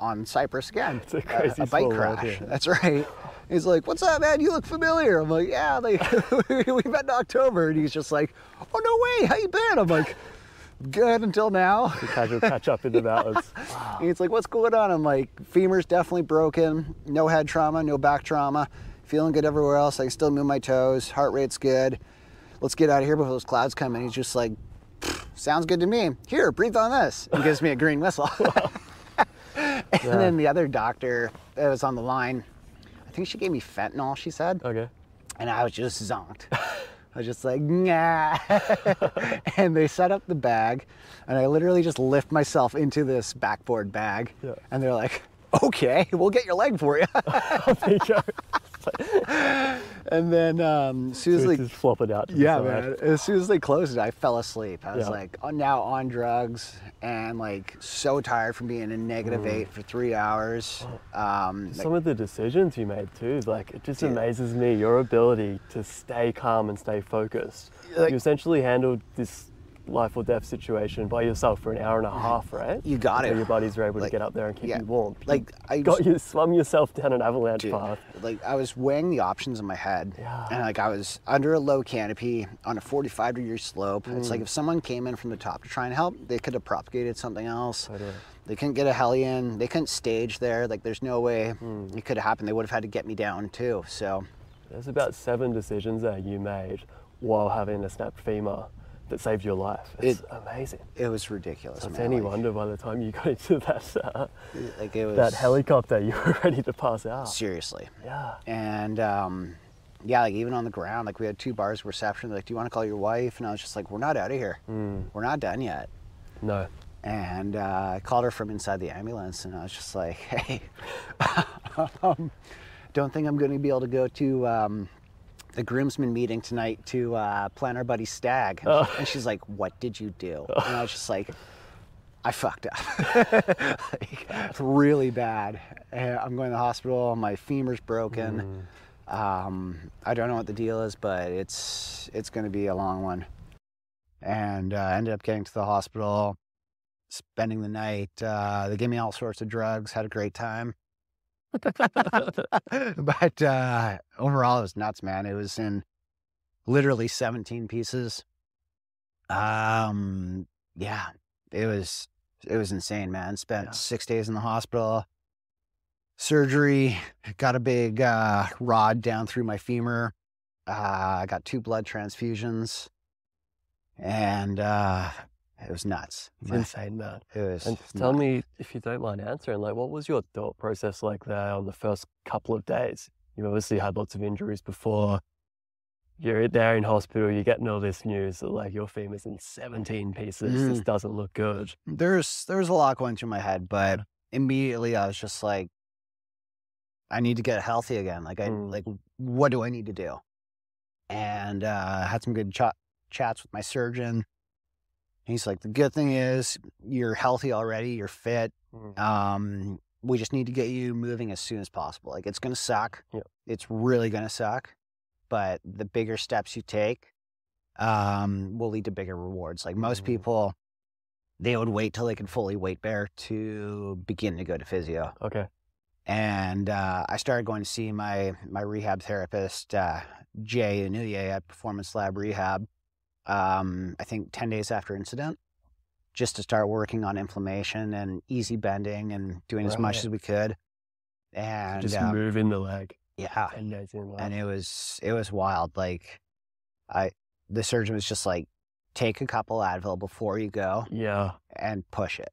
on Cyprus again. It's a crazy bike crash. That's right. He's like, what's up, man? You look familiar. I'm like, yeah, like, we met in October. And he's just like, oh, no way. How you been? I'm like, good until now. The casual catch up in the mountains. Wow. He's like, what's going on? I'm like, femur's definitely broken. No head trauma, no back trauma. Feeling good everywhere else. I can still move my toes. Heart rate's good. Let's get out of here before those clouds come in. He's just like, sounds good to me. Here, breathe on this. And gives me a green whistle. And then the other doctor that was on the line, I think she gave me fentanyl, she said. Okay. And I was just zonked. I was just like, nah. And they set up the bag, and I literally just lift myself into this backboard bag. Yeah. And they're like, okay, we'll get your leg for you. And then as soon as they just flop it out to yeah, the side. man. As soon as they closed it, I fell asleep. I was like now on drugs and like so tired from being in -8 for 3 hours. Some of the decisions you made too, like it just amazes me, your ability to stay calm and stay focused. Like, you essentially handled this life or death situation by yourself for an hour and a half, right? You got Until it. your buddies were able Like, to get up there and keep yeah, you warm. like Swum yourself down an avalanche dude, path. like I was weighing the options in my head, Yeah. and like I was under a low canopy on a 45-degree slope. It's like if someone came in from the top to try and help, they could have propagated something else. Totally. They couldn't get a heli in. They couldn't stage there. Like there's no way it could have happened. They would have had to get me down too. So There's about 7 decisions that you made while having a snapped femur that saved your life. It's amazing. it was ridiculous. It's man. any Like, wonder by the time you got into that like it was that helicopter, you were ready to pass out. seriously. Yeah. And yeah, like even on the ground, like we had 2 bars of reception. They're like, do you want to call your wife? And I was just like, we're not out of here. We're not done yet. No. And I called her from inside the ambulance, and I was just like, hey, don't think I'm going to be able to go to the groomsmen meeting tonight to plan our buddy's stag. And she's like, what did you do? And I was just like, I fucked up. Like, really bad. I'm going to the hospital. My femur's broken. I don't know what the deal is, but it's going to be a long one. And I ended up getting to the hospital, spending the night. They gave me all sorts of drugs, had a great time. But overall, it was nuts, man. It was in literally 17 pieces. Yeah, it was insane, man. Spent 6 days in the hospital. Surgery, got a big rod down through my femur. I got 2 blood transfusions, and it was nuts. It's insane, man. It was. And tell me, if you don't mind answering, like, what was your thought process like there on the first couple of days? You've obviously had lots of injuries before. You're there in hospital, you're getting all this news that, like, your femur's in 17 pieces. This doesn't look good. There's a lot going through my head, but immediately I was just like, I need to get healthy again. Like, like, what do I need to do? And I had some good chats with my surgeon. He's like, the good thing is you're healthy already, you're fit. We just need to get you moving as soon as possible. Like, it's going to suck. Yep. It's really going to suck. But the bigger steps you take will lead to bigger rewards. Like most people, they would wait till they could fully weight bear to begin to go to physio. Okay. And I started going to see my rehab therapist, Jay Unuye at Performance Lab Rehab, I think 10 days after incident, just to start working on inflammation and easy bending and doing as much as we could. And just moving the leg. Yeah. 10 days in. Wow. And it was wild. Like the surgeon was just like, take a couple Advil before you go. Yeah. And push it.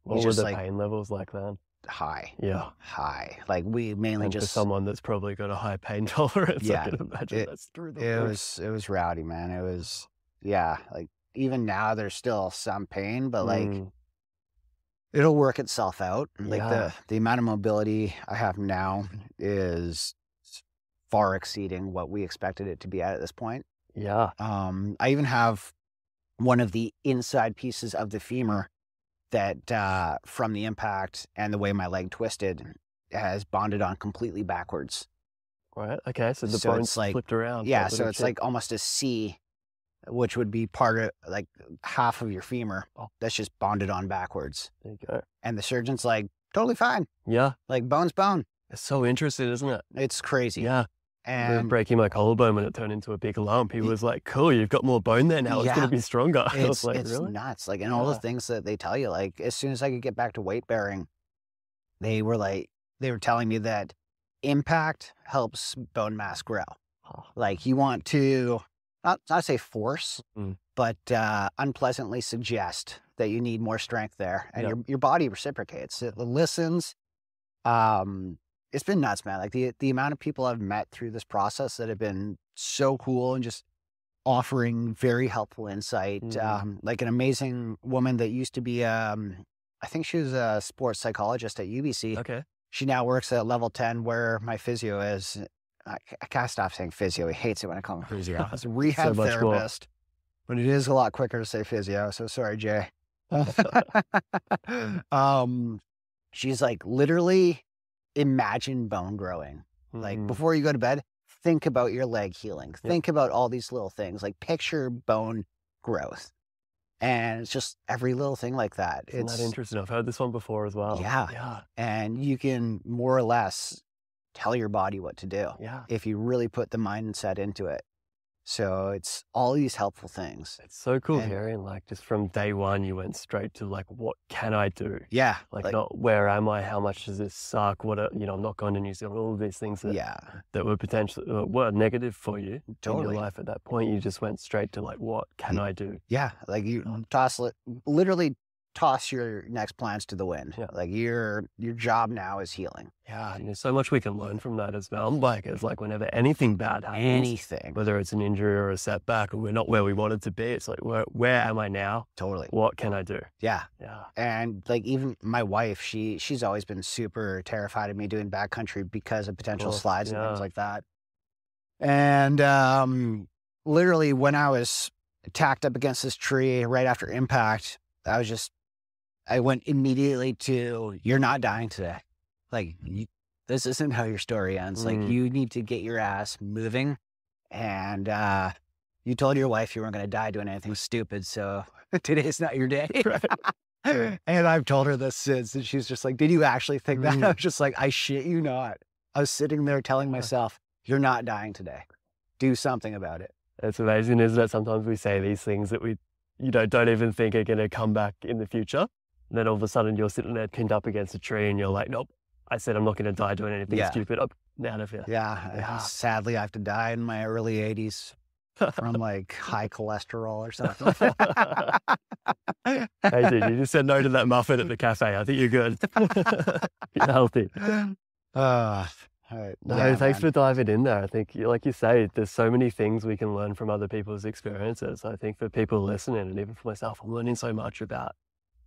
What were the pain levels like then? High. Yeah. High. Like we mainly and just. For someone that's probably got a high pain tolerance, I can imagine that's through the roof. It was rowdy, man. It was, yeah. Like even now there's still some pain, but like it'll work itself out. Like the amount of mobility I have now is far exceeding what we expected it to be at this point. Yeah. I even have one of the inside pieces of the femur that from the impact and the way my leg twisted has bonded on completely backwards. Right. Okay. So the bone's like, flipped around. Yeah. So it's like almost a C, which would be part of like half of your femur. That's just bonded on backwards. There you go. And the surgeon's like, totally fine. Yeah. Like bone's bone. It's so interesting, isn't it? It's crazy. Yeah. And breaking my collarbone when it turned into a big lump, he was like, cool, you've got more bone there now. It's going to be stronger. I was like, it's really? nuts. Like, and all the things that they tell you, like, as soon as I could get back to weight bearing, they were telling me that impact helps bone mass grow. Like, you want to, not say force, but unpleasantly suggest that you need more strength there. And your body reciprocates. It listens. It's been nuts, man. Like the amount of people I've met through this process that have been so cool and just offering very helpful insight. Like an amazing woman that used to be, I think she was a sports psychologist at UBC. Okay. She now works at level 10 where my physio is. I can't stop saying physio. He hates it when I call him physio. It's a rehab therapist. But it is a lot quicker to say physio. So sorry, Jay. She's like, literally imagine bone growing. Like before you go to bed, think about your leg healing. Think about all these little things. Like picture bone growth. And it's just every little thing like that. Isn't that interesting? I've heard this one before as well. Yeah. And you can more or less tell your body what to do if you really put the mindset into it. So it's all these helpful things. It's so cool hearing, like, just from day one, you went straight to like, what can I do? Yeah. Like not where am I? How much does this suck? What, I'm not going to New Zealand. All of these things that were potentially were negative for you in your life at that point. You just went straight to like, what can I do? Yeah. Like you literally toss your next plans to the wind. Yeah. Like your job now is healing. Yeah, and there's so much we can learn from that as mountain bikers. Like whenever anything bad happens, whether it's an injury or a setback, or we're not where we wanted to be, it's like, where am I now? Totally. What can I do? Yeah. And like even my wife, she's always been super terrified of me doing backcountry because of potential slides and things like that. And literally when I was tacked up against this tree right after impact, I went immediately to, you're not dying today. Like, this isn't how your story ends. Like, you need to get your ass moving. And you told your wife you weren't going to die doing anything stupid. So today's not your day. And I've told her this since. And she's just like, did you actually think that? I was just like, I shit you not. I was sitting there telling myself, you're not dying today. Do something about it. It's amazing, isn't it? Sometimes we say these things that we don't even think are going to come back in the future. And then all of a sudden you're sitting there pinned up against a tree and you're like, nope, I said I'm not going to die doing anything stupid. I'm out of here. Yeah. Sadly, I have to die in my early 80s from like high cholesterol or something. Hey, dude, you just said no to that muffin at the cafe. I think you're good. You're healthy. Thanks for diving in there. I think, like you say, there's so many things we can learn from other people's experiences. I think for people listening, and even for myself, I'm learning so much about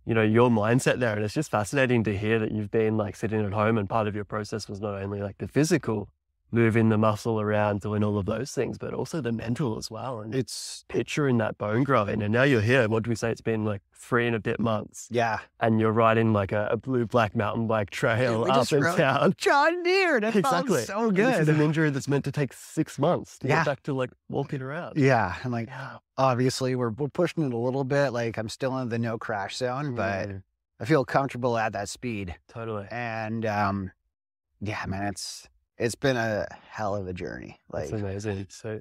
your mindset there. And it's just fascinating to hear that you've been like sitting at home and part of your process was not only like the physical, moving the muscle around, doing all of those things, but also the mental as well. And it's picturing that bone growing. And now you're here. What do we say? It's been like 3 and a bit months. Yeah. And you're riding like a blue-black mountain bike trail up and down. John Deere. That exactly. So good. This is an injury that's meant to take 6 months to get back to like walking around. Yeah. And like, obviously we're pushing it a little bit. Like I'm still in the no crash zone, but I feel comfortable at that speed. Totally. And yeah, man, it's been a hell of a journey. Like, that's amazing. So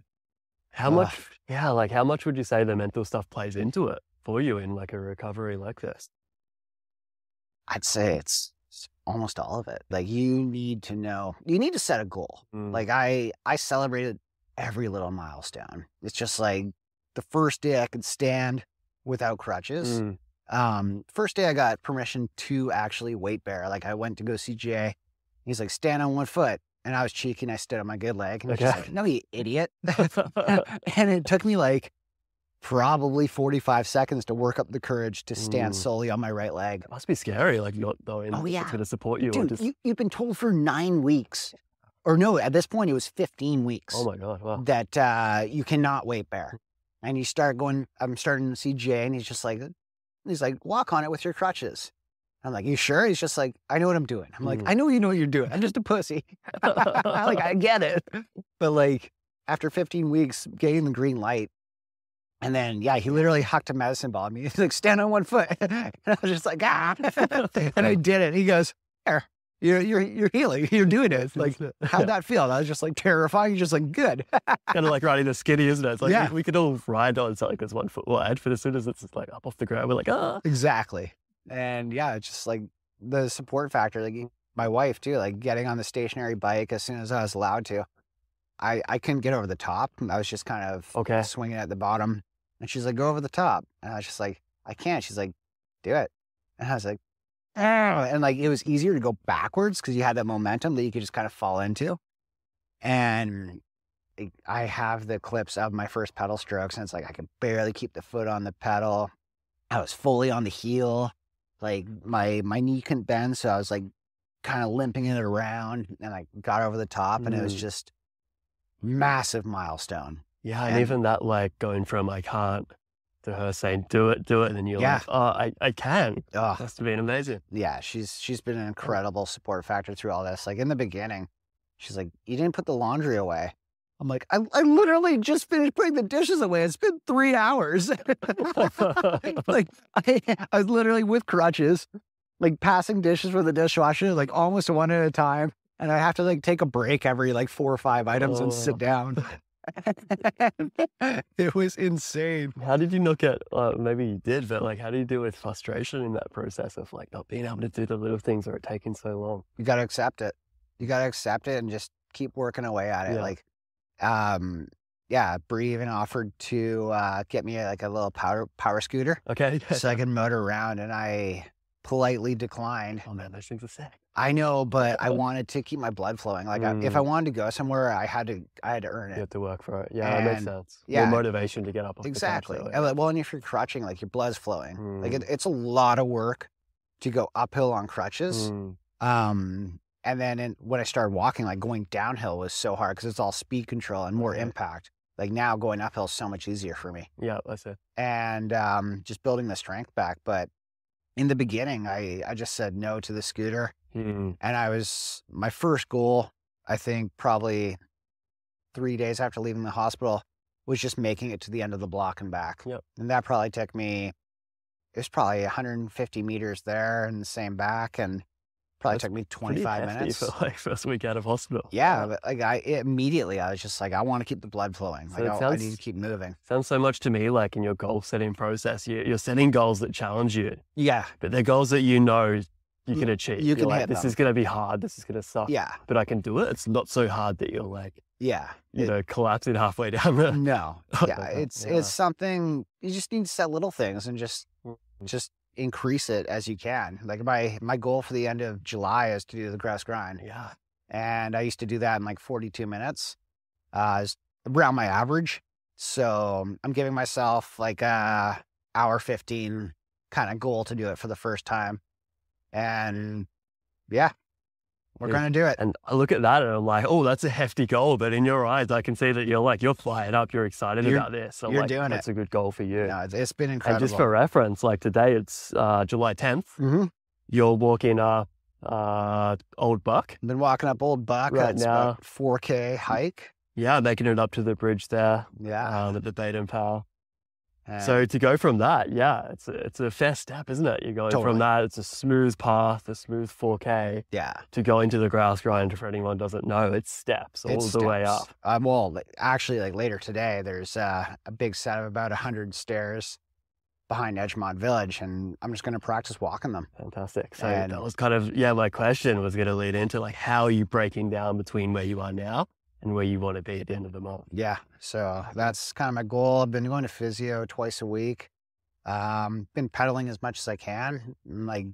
how much would you say the mental stuff plays into it for you in like a recovery like this? I'd say it's almost all of it. Like you need to set a goal. Like I celebrated every little milestone. It's just like the first day I could stand without crutches. First day I got permission to actually weight bear. Like I went to go see Jay. He's like, stand on one foot. And I was cheeky and I stood on my good leg. And I was just like, no, you idiot. And it took me like probably 45 seconds to work up the courage to stand solely on my right leg. It must be scary, like not knowing it's going to support you. Dude, you've been told for 9 weeks. Or no, at this point it was 15 weeks. Oh my God, wow. That you cannot weight bear. And you start going, I'm starting to see Jay and he's like, walk on it with your crutches. I'm like, you sure? He's just like, I know what I'm doing. I'm like, I know you know what you're doing. I'm just a pussy. Like, I get it. But like, after 15 weeks, getting the green light, and then, he literally hucked a medicine ball at me. He's like, stand on one foot. And I was just like, And I did it. He goes, here, you're healing. You're doing it. Like, how'd that feel? And I was just like terrifying. He's just like, good. Kind of like riding a skiddy, isn't it? It's like, we could all ride on something that's 1 foot wide, but as soon as it's like up off the ground, we're like, Exactly. And it's just like the support factor, like my wife too, like getting on the stationary bike as soon as I was allowed to. I couldn't get over the top. I was just kind of swinging at the bottom. And she's like, go over the top. And I was just like, I can't. She's like, do it. And I was like, oh. And like, it was easier to go backwards because you had that momentum that you could just kind of fall into. And I have the clips of my first pedal strokes and it's like, I could barely keep the foot on the pedal. I was fully on the heel. Like my knee couldn't bend, so I was like kind of limping it around, and I got over the top, and it was just massive milestone. Yeah, and even that, like going from I can't to her saying do it, and then you're like, oh, I can. Oh, that's been amazing. Yeah, she's been an incredible support factor through all this. Like in the beginning, she's like, you didn't put the laundry away. I'm like, I literally just finished putting the dishes away. It's been 3 hours. Like I was literally with crutches, like passing dishes for the dishwasher, like almost one at a time. And I have to like take a break every like 4 or 5 items and sit down. It was insane. How did you not get, maybe you did, but like, how do you deal with frustration in that process of like not being able to do the little things or it taking so long? You got to accept it. You got to accept it and just keep working away at it. Yeah. Like, Bree even offered to get me like a little power scooter Okay. so I can motor around, and I politely declined. Oh man, those things are sick. I know, but I wanted to keep my blood flowing. Like if I wanted to go somewhere, I had to earn You it. have to work for it. Yeah, that makes And, sense. yeah. More motivation to get up off Exactly. the couch. And, well, and if you're crutching, like your blood's flowing. Like it's a lot of work to go uphill on crutches. And then when I started walking, like going downhill was so hard because it's all speed control and more impact. Like now going uphill is so much easier for me. Yeah, that's it. And just building the strength back. But in the beginning, I just said no to the scooter. And my first goal, I think probably 3 days after leaving the hospital, was just making it to the end of the block and back. Yep. And that probably took me, it was probably 150 meters there and the same back. And probably took me 25 minutes. For like first week out of hospital. Yeah, but like immediately I was just like, I want to keep the blood flowing. So Like I need to keep moving. Sounds so much to me like in your goal setting process, you're setting goals that challenge you. Yeah. But they're goals that you know you can achieve. You can hit this them. is going to be hard. This is going to suck. Yeah. But I can do it. It's not so hard that you're like, yeah, collapsing halfway down the. No. Yeah. It's something you just need to set little things and just increase it as you can. Like my goal for the end of July is to do the grouse grind. Yeah. And I used to do that in like 42 minutes, is around my average. So I'm giving myself like a hour 15 kind of goal to do it for the first time. And yeah, we're going to do it. And I look at that and I'm like, oh, that's a hefty goal. But in your eyes, I can see that you're fired up. You're excited about this. So you're doing that's a good goal for you. No, it's been incredible. And just for reference, like today, it's July 10th. You're walking Old Buck. I've been walking up Old Buck. Right it's now. about 4K hike. Yeah, making it up to the bridge there. Yeah. At the Baden Powell. And So to go from that, yeah, it's a fair step, isn't it? You're going from that, it's a smooth path, a smooth 4K, yeah. to going to the grouse grind. For anyone who doesn't know, it's steps all the way up. Well, actually, like later today, there's a big set of about 100 stairs behind Edgemont Village, and I'm just going to practice walking them. Fantastic. So that was kind of, my question was going to lead into like, how are you breaking down between where you are now and where you want to be at the end of the month? Yeah, so that's kind of my goal. I've been going to physio twice a week. Been pedaling as much as I can. Like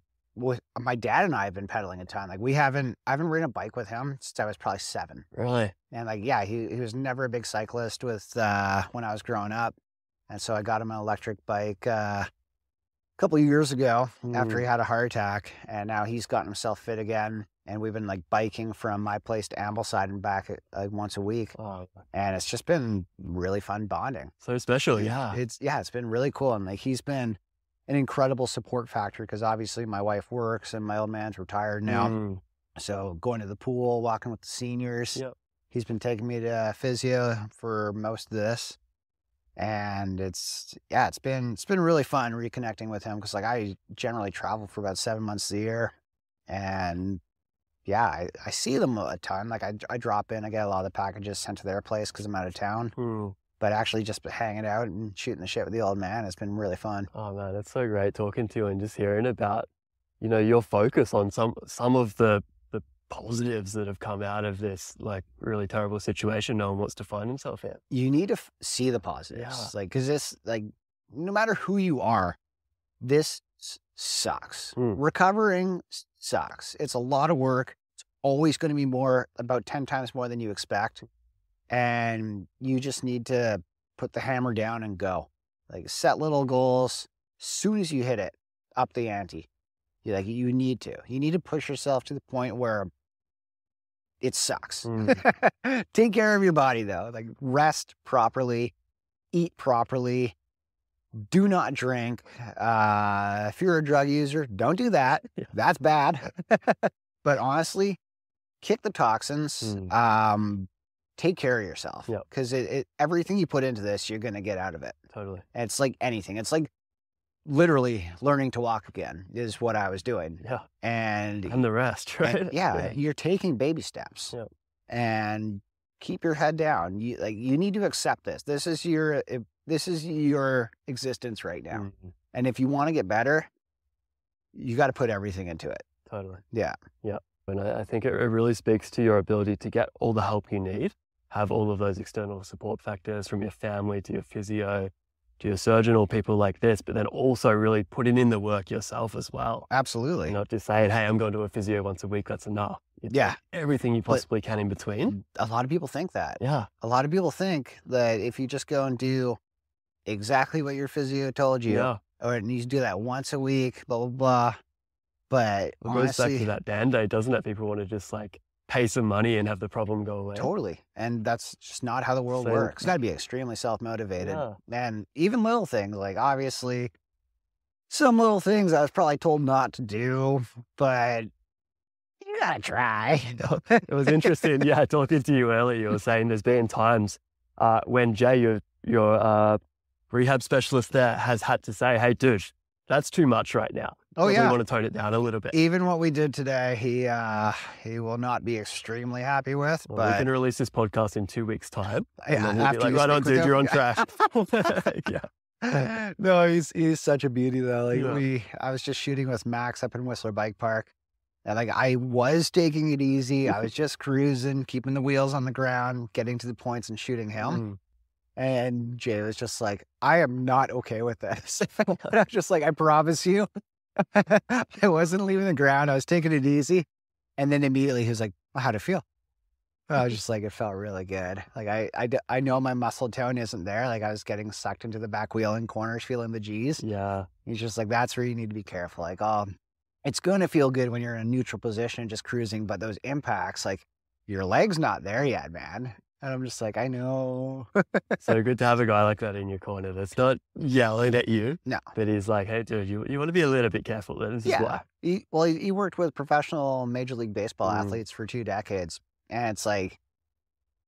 my dad and I have been pedaling a ton. Like I haven't ridden a bike with him since I was probably 7. Really? And like, yeah, he was never a big cyclist when I was growing up. And so I got him an electric bike a couple of years ago after he had a heart attack. And now he's gotten himself fit again. And we've been like biking from my place to Ambleside and back like once a week. Oh. And it's just been really fun bonding. So special, yeah. It's been really cool. And like he's been an incredible support factor because obviously my wife works and my old man's retired now. So going to the pool, walking with the seniors. Yep. He's been taking me to physio for most of this. And it's been really fun reconnecting with him because like I generally travel for about 7 months a year. And yeah, I see them a ton. Like I drop in, I get a lot of the packages sent to their place because I'm out of town. But actually just hanging out and shooting the shit with the old man has been really fun. Oh man, it's so great talking to you and just hearing about, your focus on some of the positives that have come out of this like really terrible situation no one wants to find himself in. You need to see the positives. Like, cause this, like, no matter who you are, this sucks. Recovering sucks. It's a lot of work. It's always going to be about 10 times more than you expect. And you just need to put the hammer down and go. Like set little goals. As soon as you hit it, up the ante. You need to push yourself to the point where it sucks. Take care of your body though. Like rest properly, eat properly, do not drink. If you're a drug user, don't do that. That's bad. But honestly, kick the toxins. take care of yourself. Yep. Because everything you put into this, you're going to get out of it. Totally. And it's like anything. It's like literally learning to walk again is what I was doing. Yeah. And the rest, right? You're taking baby steps. Yep. And keep your head down. You need to accept this. This is your existence right now. Mm-hmm. And if you want to get better, you got to put everything into it. Totally. Yeah. Yeah. And I think it really speaks to your ability to get all the help you need, have all of those external support factors from your family to your physio, to your surgeon or people like this, but then also really putting in the work yourself as well. Absolutely. Not just saying, hey, I'm going to a physio once a week, that's enough. Yeah. Everything you possibly can in between. A lot of people think that. Yeah. A lot of people think that if you just go and do exactly what your physio told you, or you need to do that once a week, blah, blah, blah. But it goes back to that Band-Aid, doesn't it? People want to just like pay some money and have the problem go away. Totally. And that's just not how the world works. It's got to be extremely self-motivated. Yeah. And even little things, like obviously some little things I was probably told not to do, but you got to try. It was interesting. Yeah, talking to you earlier, you were saying there's been times when Jay, your rehab specialist there, has had to say, hey, dude, that's too much right now. Oh, we yeah. want to tone it down a little bit. Even what we did today, he will not be extremely happy with. Well, but we can release this podcast in 2 weeks' time. Yeah, and then we'll be like, right on, dude, you're on track. Yeah. No, he's such a beauty though. Like I was just shooting with Max up in Whistler Bike Park, and like I was taking it easy. I was just cruising, keeping the wheels on the ground, getting to the points and shooting him. And Jay was just like, I am not okay with this. And I was just like, I promise you. I wasn't leaving the ground. I was taking it easy. And then immediately he was like, well, how'd it feel? I was just like, it felt really good. Like I know my muscle tone isn't there. Like I was getting sucked into the back wheel in corners, feeling the G's. Yeah. He's just like, that's where you need to be careful. Like, it's going to feel good when you're in a neutral position, just cruising. But those impacts, like your leg's not there yet, man. And I'm just like, I know. So good to have a guy like that in your corner that's not yelling at you. No. But he's like, hey, dude, you want to be a little bit careful. This is why. He worked with professional Major League Baseball athletes for 2 decades. And it's like,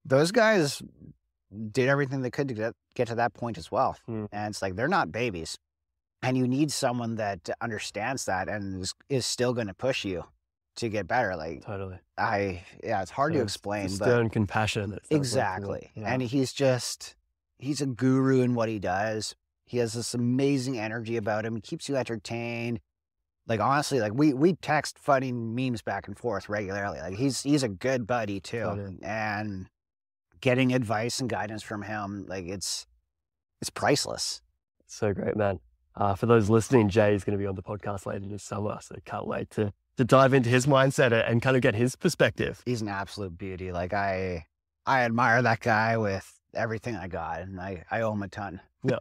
those guys did everything they could to get to that point as well. And it's like, they're not babies. And you need someone that understands that and is still going to push you to get better. Like totally. It's hard to explain. But stern compassion. Exactly. And he's a guru in what he does. He has this amazing energy about him. He keeps you entertained. Like honestly, like we text funny memes back and forth regularly. Like he's a good buddy too. Totally. And getting advice and guidance from him, like it's priceless. So great, man. For those listening, Jay is going to be on the podcast later this summer, so can't wait to dive into his mindset and kind of get his perspective. He's an absolute beauty. Like I admire that guy with everything I got, and I owe him a ton. Yeah.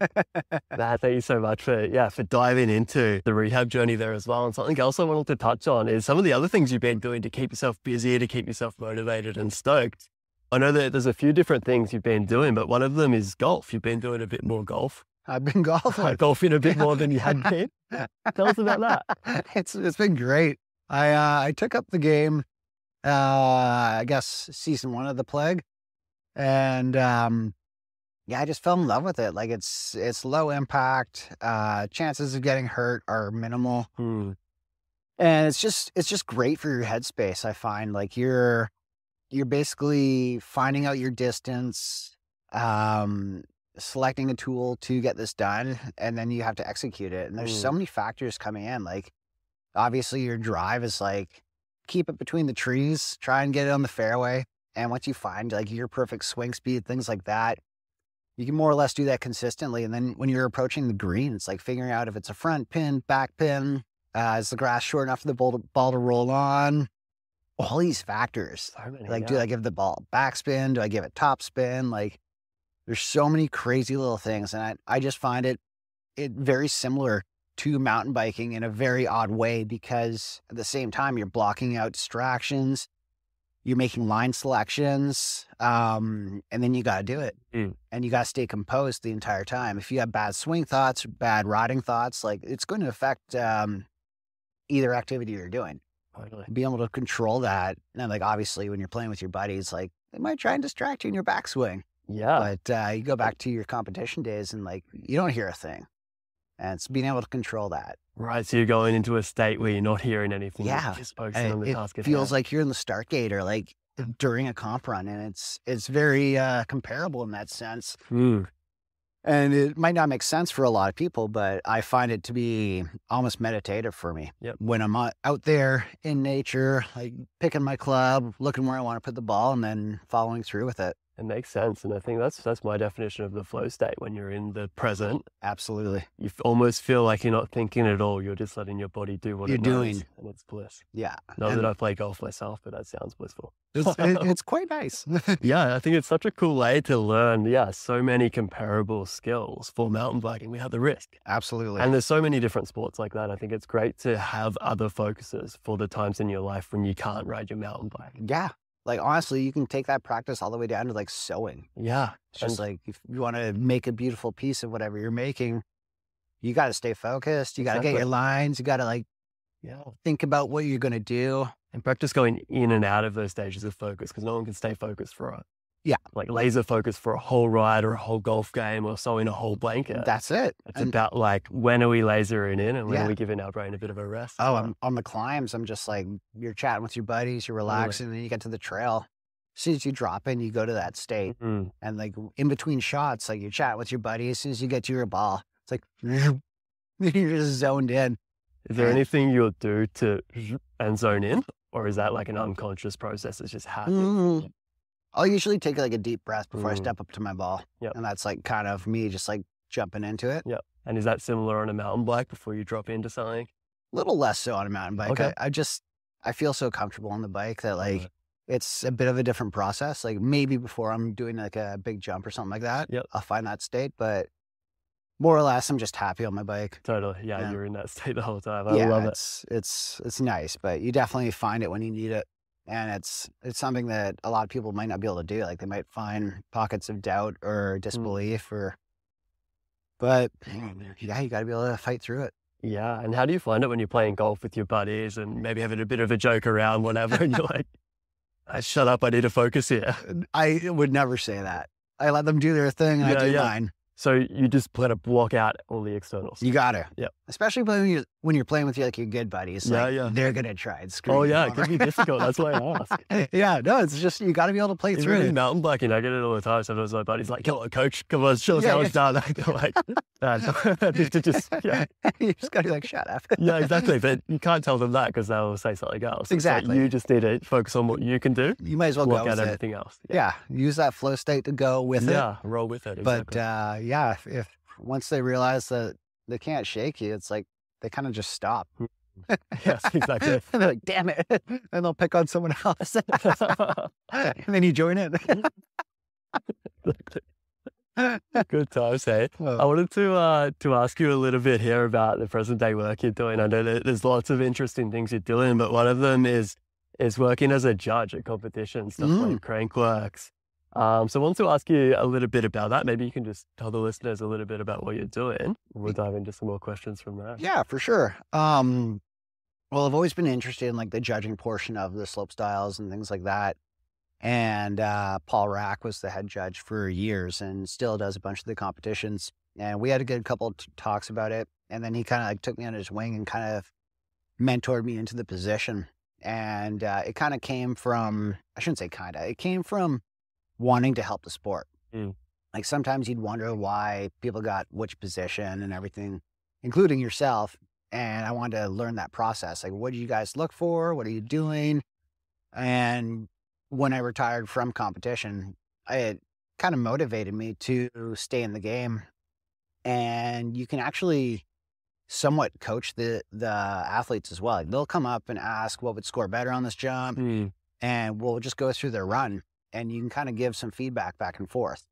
Man, thank you so much for diving into the rehab journey there as well. And something else I wanted to touch on is some of the other things you've been doing to keep yourself busy, to keep yourself motivated and stoked. I know that there's a few different things you've been doing, but one of them is golf. You've been doing a bit more golf. I've been golfing a bit more than you had been. Tell us about that. It's been great. I took up the game, I guess season 1 of the Plague, and I just fell in love with it. Like it's low impact, chances of getting hurt are minimal, and it's just great for your headspace. I find like you're basically finding out your distance, selecting a tool to get this done, and then you have to execute it. And there's so many factors coming in. Like obviously your drive is like, keep it between the trees, try and get it on the fairway. And once you find like your perfect swing speed, things like that, you can more or less do that consistently. And then when you're approaching the green, it's like figuring out if it's a front pin, back pin, is the grass short enough for the ball to roll on? All these factors. Do I give the ball backspin? Do I give it top spin? Like there's so many crazy little things. And I just find it very similar to mountain biking in a very odd way, because at the same time, you're blocking out distractions, you're making line selections, and then you got to do it. And you got to stay composed the entire time. If you have bad swing thoughts, bad riding thoughts, like it's going to affect either activity you're doing. Totally. Being able to control that. And like, obviously when you're playing with your buddies, like they might try and distract you in your backswing. Yeah. But you go back to your competition days and like, you don't hear a thing. And it's being able to control that. Right. So you're going into a state where you're not hearing anything. Yeah. You're just focusing on the task It at feels hand. like you're in the start gate or like during a comp run. And it's very comparable in that sense. Mm. And it might not make sense for a lot of people, but I find it to be almost meditative for me. Yep. When I'm out there in nature, like picking my club, looking where I want to put the ball, and then following through with it. It makes sense. And I think that's my definition of the flow state. When you're in the present, Absolutely. you almost feel like you're not thinking at all. You're just letting your body do what You're it knows, doing. and it's bliss. Yeah. Not that I play golf myself, but that sounds blissful. It's quite nice. Yeah, I think it's such a cool way to learn, so many comparable skills for mountain biking. We have the risk. Absolutely. And there's so many different sports like that. I think it's great to have other focuses for the times in your life when you can't ride your mountain bike. Yeah. Like, honestly, you can take that practice all the way down to like sewing. Yeah. It's just like, if you want to make a beautiful piece of whatever you're making, you got to stay focused. You got to get your lines. You got to think about what you're going to do. And practice going in and out of those stages of focus, because no one can stay focused for like laser focus for a whole ride or a whole golf game or sewing a whole blanket. That's it. It's about like, when are we lasering in and when are we giving our brain a bit of a rest? Oh, on the climbs, I'm just like, you're chatting with your buddies, you're relaxing, and then you get to the trail. As soon as you drop in, you go to that state. Mm-hmm. And like in between shots, like you're chatting with your buddy. As soon as you get to your ball, it's like, you're just zoned in. Is there anything you'll do to and zone in? Or is that like an unconscious process that's just happening? I'll usually take like a deep breath before I step up to my ball. Yep. And that's like kind of me just like jumping into it. Yeah. And is that similar on a mountain bike before you drop into something? A little less so on a mountain bike. Okay. I feel so comfortable on the bike that like it's a bit of a different process. Like maybe before I'm doing like a big jump or something like that, I'll find that state. But more or less, I'm just happy on my bike. Totally. Yeah. You're in that state the whole time. I love it. It's nice, but you definitely find it when you need it. And it's something that a lot of people might not be able to do. Like they might find pockets of doubt or disbelief but yeah, you got to be able to fight through it. Yeah. And how do you find it when you're playing golf with your buddies and maybe having a bit of a joke around, whatever, and you're like, shut up, I need to focus here. I would never say that. I let them do their thing and I do mine. So you just let it block out all the externals. You got to. Yeah. Especially when you're playing with your good buddies. Like, they're going to try and screw you. Oh, yeah. It can be difficult. That's why I ask. Yeah. No, it's just, you got to be able to play through it. Mountain biking, I get it all the time. Sometimes my buddy's like, come on, coach, come on, show us how it's done. They're like, you just got to be like, shut up. Yeah, exactly. But you can't tell them that because they'll say something else. Exactly. Like you just need to focus on what you can do. You might as well block go out with everything else. Yeah. Use that flow state to go with it. Yeah, roll with it. Exactly. But if once they realize that they can't shake you, it's like they kind of just stop. Yes, exactly. And they're like, damn it. And they'll pick on someone else. And then you join in. Good times, hey? Oh. I wanted to ask you a little bit here about the present day work you're doing. I know that there's lots of interesting things you're doing, but one of them is working as a judge at competitions, stuff like Crankworks. So I want to ask you a little bit about that. Maybe you can just tell the listeners a little bit about what you're doing. We'll dive into some more questions from there. Yeah, for sure. Well, I've always been interested in like the judging portion of the slope styles and things like that. And Paul Rack was the head judge for years and still does a bunch of the competitions. And we had a good couple talks about it. And then he kind of like took me under his wing and kind of mentored me into the position. And it kind of came from, I shouldn't say kind of, it came from wanting to help the sport. Like sometimes you'd wonder why people got which position and everything, including yourself. And I wanted to learn that process. Like, what do you guys look for? What are you doing? And when I retired from competition, it kind of motivated me to stay in the game. And you can actually somewhat coach the athletes as well. Like they'll come up and ask what would score better on this jump. And we'll just go through their run. And you can kind of give some feedback back and forth.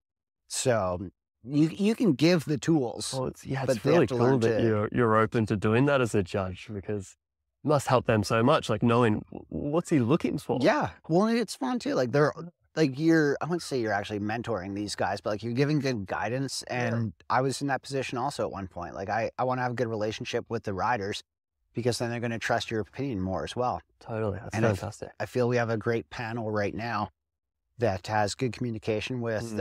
So you can give the tools. Well, it's really cool that you're open to doing that as a judge, because it must help them so much, like knowing what's he looking for. Yeah. Well, it's fun too. Like I wouldn't say you're actually mentoring these guys, but like you're giving good guidance. And I was in that position also at one point. Like I want to have a good relationship with the riders because then they're going to trust your opinion more as well. Totally. That's fantastic. I feel we have a great panel right now that has good communication with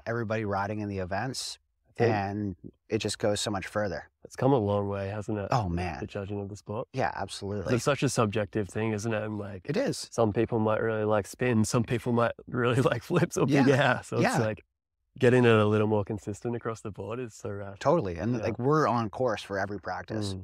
everybody riding in the events, and it just goes so much further. It's come a long way, hasn't it? Oh man, the judging of the sport. Yeah, absolutely. It's such a subjective thing, isn't it? And like, it is. Some people might really like spins, some people might really like flips or big air. So it's like getting it a little more consistent across the board is so rad. Totally. And like, we're on course for every practice.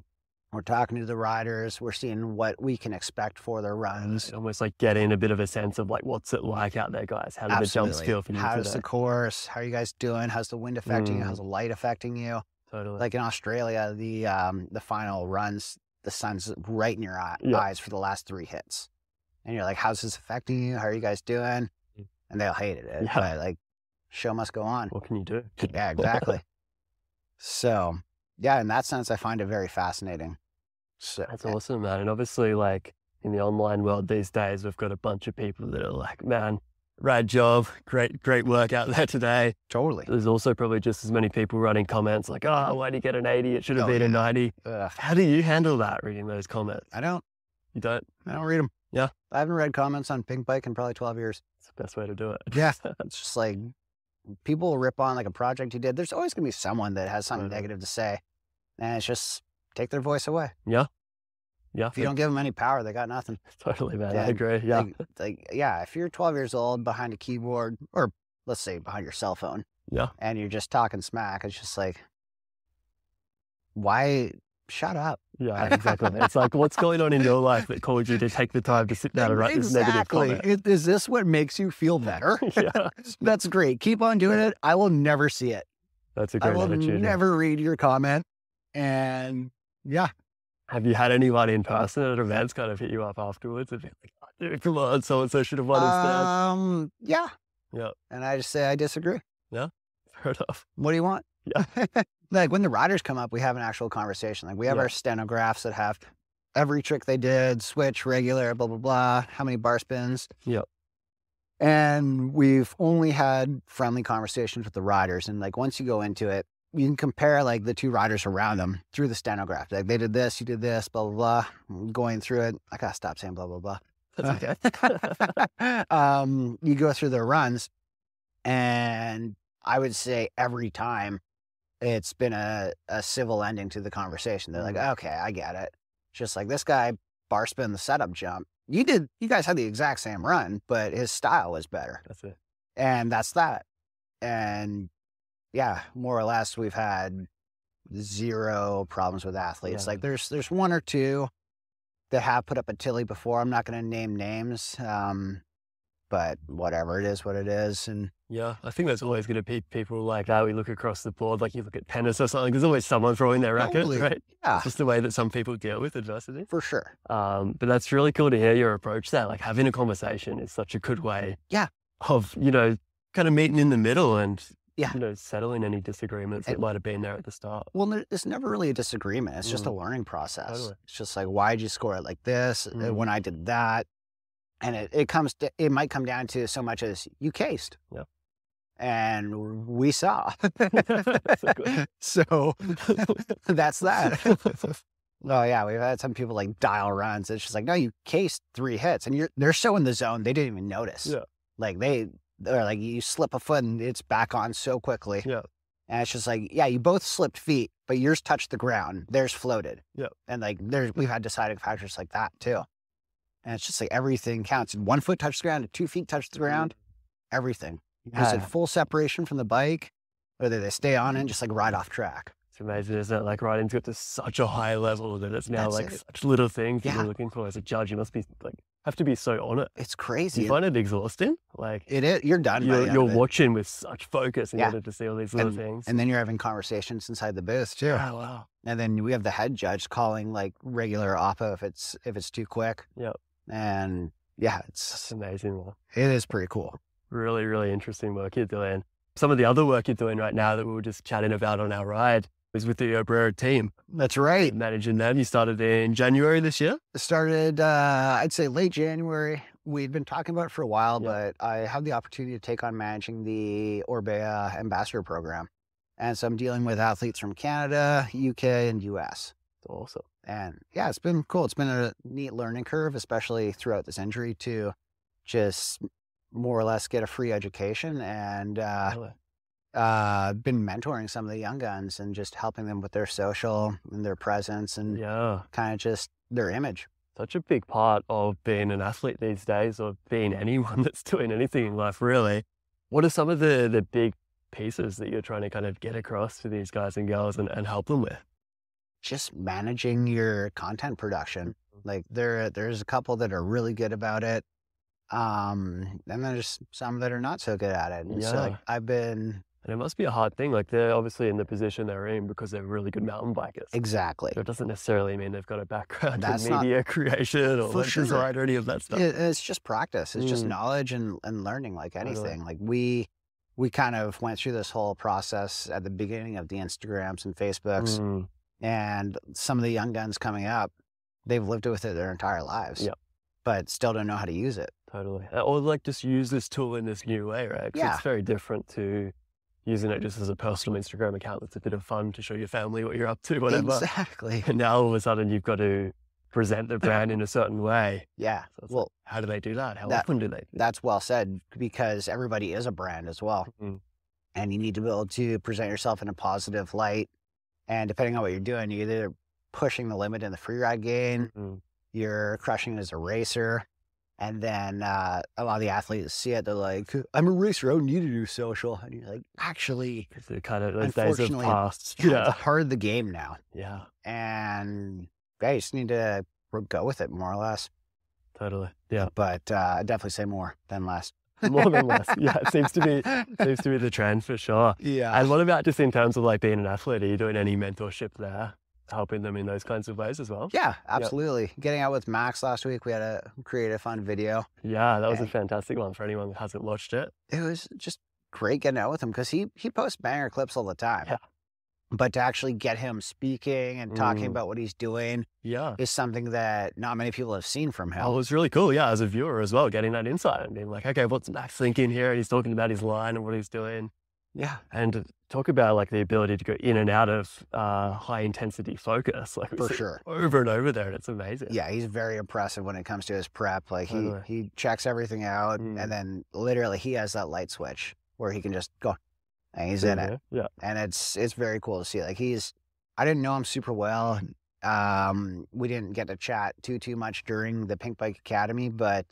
We're talking to the riders. We're seeing what we can expect for their runs. Almost like getting a bit of a sense of like, what's it like out there, guys? How do the jumps feel for you today? How's the course? How are you guys doing? How's the wind affecting you? How's the light affecting you? Totally. Like in Australia, the final runs, the sun's right in your eyes for the last 3 hits. And you're like, how's this affecting you? How are you guys doing? And they all hated it. But like, show must go on. What can you do? Yeah, exactly. So, yeah, in that sense, I find it very fascinating. So, that's awesome, man. And obviously, like in the online world these days, we've got a bunch of people that are like, man, rad job, great work out there today. Totally. There's also probably just as many people writing comments like, oh, why did you get an 80? It should have been a 90. How do you handle that, reading those comments? I don't. You don't? I don't read them. Yeah. I haven't read comments on Pink Bike in probably 12 years. It's the best way to do it. Yeah. It's just like, people will rip on like a project you did. There's always going to be someone that has something negative to say. And it's just take their voice away. Yeah. Yeah. If you don't give them any power, they got nothing. Totally, man. I agree. Yeah. If you're 12 years old behind a keyboard, or let's say behind your cell phone. Yeah. And you're just talking smack, it's just like, why? Shut up. Yeah, exactly. It's like, what's going on in your life that caused you to take the time to sit down and write this negative comment? Is this what makes you feel better? Yeah. That's great. Keep on doing it. I will never see it. That's a great attitude. I will never read your comment. And yeah. Have you had anyone in person at events kind of hit you up afterwards and be like, oh, dude, come on, so-and-so should have won instead? Yeah. Yeah. And I just say, I disagree. Yeah. Fair enough. What do you want? Yeah. Like when the riders come up, we have an actual conversation. Like we have our stenographs that have every trick they did, switch, regular, blah, blah, blah, how many bar spins. Yeah. And we've only had friendly conversations with the riders. And like, once you go into it, you can compare like the two riders around them through the stenograph. Like they did this, you did this, blah, blah, blah. Going through it. I gotta stop saying blah, blah, blah. That's okay. You go through their runs, and I would say every time it's been a civil ending to the conversation. They're like, okay, I get it. Just like this guy bar spin the setup jump. You guys had the exact same run, but his style was better. That's it. And that's that. And yeah, more or less we've had 0 problems with athletes. Like there's 1 or 2 that have put up a tilly before. I'm not going to name names. But whatever, it is what it is. And yeah, I think there's always going to be people like that. We look across the board, like you look at tennis or something, there's always someone throwing their racket, right? Yeah. It's just the way that some people deal with adversity. For sure. But that's really cool to hear your approach there. Like having a conversation is such a good way of, kind of meeting in the middle and, settling any disagreements that might have been there at the start. Well, it's never really a disagreement. It's just a learning process. Totally. It's just like, why'd you score it like this when I did that? And it might come down to so much as you cased. Yeah. And we saw. So that's that. Oh yeah, we've had some people like dial runs. It's just like, no, you cased 3 hits and they're so in the zone they didn't even notice. Yeah. Like they're like, you slip a foot and it's back on so quickly. Yeah. And it's just like, yeah, you both slipped feet, but yours touched the ground. Theirs floated. Yeah. And like we've had deciding factors like that too. And it's just like everything counts. 1 foot touched the ground, 2 feet touched the ground, everything. Is it full separation from the bike? Or do they stay on and just like ride off track? It's amazing, isn't it? Like riding's got to such a high level that it's now such little things that you're looking for as a judge. You must be have to be so on it. It's crazy. You find it exhausting? Like it is. You're done. You're watching with such focus in order to see all these little things. And then you're having conversations inside the booth too. Oh, wow. And then we have the head judge calling like regular oppo if it's too quick. Yeah. And yeah, it's amazing. It is pretty cool. Really, really interesting work you're doing. Some of the other work you're doing right now that we were just chatting about on our ride is with the Obrera team. That's right. Managing them. You started in January this year? Started, I'd say late January. We'd been talking about it for a while, but I had the opportunity to take on managing the Orbea ambassador program. And so I'm dealing with athletes from Canada, UK, and US. Awesome. And yeah, it's been cool. It's been a neat learning curve, especially throughout this injury, to just more or less get a free education, and Really? been mentoring some of the young guns and just helping them with their social and their presence and Yeah. kind of just their image. Such a big part of being an athlete these days, or being anyone that's doing anything in life, really. What are some of the big pieces that you're trying to kind of get across to these guys and girls and help them with? Just managing your content production. Like there's a couple that are really good about it. And then there's some that are not so good at it. And so like Yeah. And it must be a hard thing. Like, they're obviously in the position they're in because they're really good mountain bikers. exactly. So it doesn't necessarily mean they've got a background in That's not media creation or for web sure. design or any of that stuff. It's just practice. It's just Mm, knowledge and learning like totally. anything. Like we kind of went through this whole process at the beginning of the Instagrams and Facebooks, Mm, and some of the young guns coming up, they've lived with it their entire lives, Yep. but still don't know how to use it. totally. Or like just use this tool in this new way, right? 'Cause Yeah, it's very different to using it just as a personal Instagram account that's a bit of fun to show your family what you're up to, whatever. exactly. And now all of a sudden you've got to present the brand in a certain way. Yeah. So it's like, Well, how do they do that? How that often do they do that? that's well said, because everybody is a brand as well, Mm, and you need to be able to present yourself in a positive light. And depending on what you're doing, you're either pushing the limit in the free ride game, mm. you're crushing it as a racer. And then a lot of the athletes see it, they're like, I'm a racer, I don't need to do social. And you're like, actually, It's a kind of those days have unfortunately, passed. yeah, Yeah. it's part of the game now. Yeah, And yeah, you just need to go with it more or less. totally. Yeah. But I'd definitely say more than less. More than less. Yeah, it seems to be the trend for sure. Yeah. And what about just in terms of like being an athlete? Are you doing any mentorship there, helping them in those kinds of ways as well? Yeah, absolutely. Getting out with Max last week, we had a creative fun video. Yeah, that was a And fantastic one for anyone that hasn't watched it. it was just great getting out with him because he posts banger clips all the time. Yeah. But to actually get him speaking and talking Mm, about what he's doing yeah. is something that not many people have seen from Oh, it him. was really cool. Yeah, as a viewer as well, getting that insight and being like, okay, what's Max thinking here? And he's talking about his line and what he's doing. Yeah. And talk about like the ability to go in and out of high intensity focus, like we For see sure. over and over there, and it's amazing. Yeah, he's very impressive when it comes to his prep. Like Totally. he checks everything out, Mm. and then literally he has that light switch where he can just go and he's in it. Yeah. And it's very cool to see. Like I didn't know him super well. We didn't get to chat too much during the Pink Bike Academy, but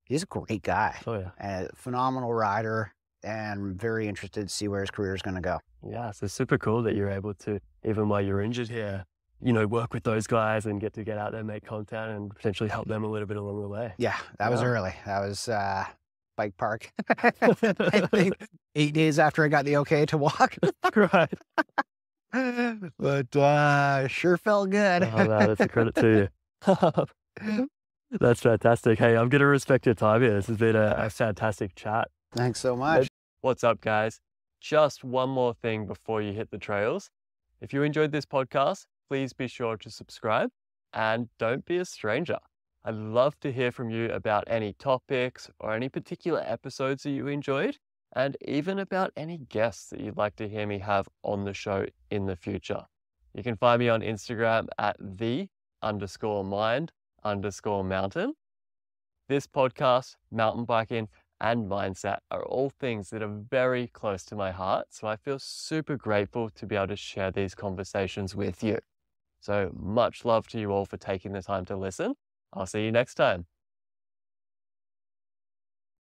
he's a great guy, Oh yeah. and a phenomenal rider, and very interested to see where his career is going to go. Yeah. So super cool that you're able to, even while you're injured here, work with those guys and get out there, make content and potentially help them a little bit along the way. Yeah, that was Yeah. early. That was bike park. I think 8 days after I got the okay to walk. Right. But sure felt good. Oh, no, that's a credit to you. That's fantastic. Hey, I'm going to respect your time here. This has been a fantastic chat. Thanks so much. What's up, guys? Just one more thing before you hit the trails. If you enjoyed this podcast, please be sure to subscribe and don't be a stranger. I'd love to hear from you about any topics or any particular episodes that you enjoyed, and even about any guests that you'd like to hear me have on the show in the future. You can find me on Instagram at _mind_mountain. This podcast, mountain biking, and mindset are all things that are very close to my heart. So I feel super grateful to be able to share these conversations with you. So much love to you all for taking the time to listen. I'll see you next time.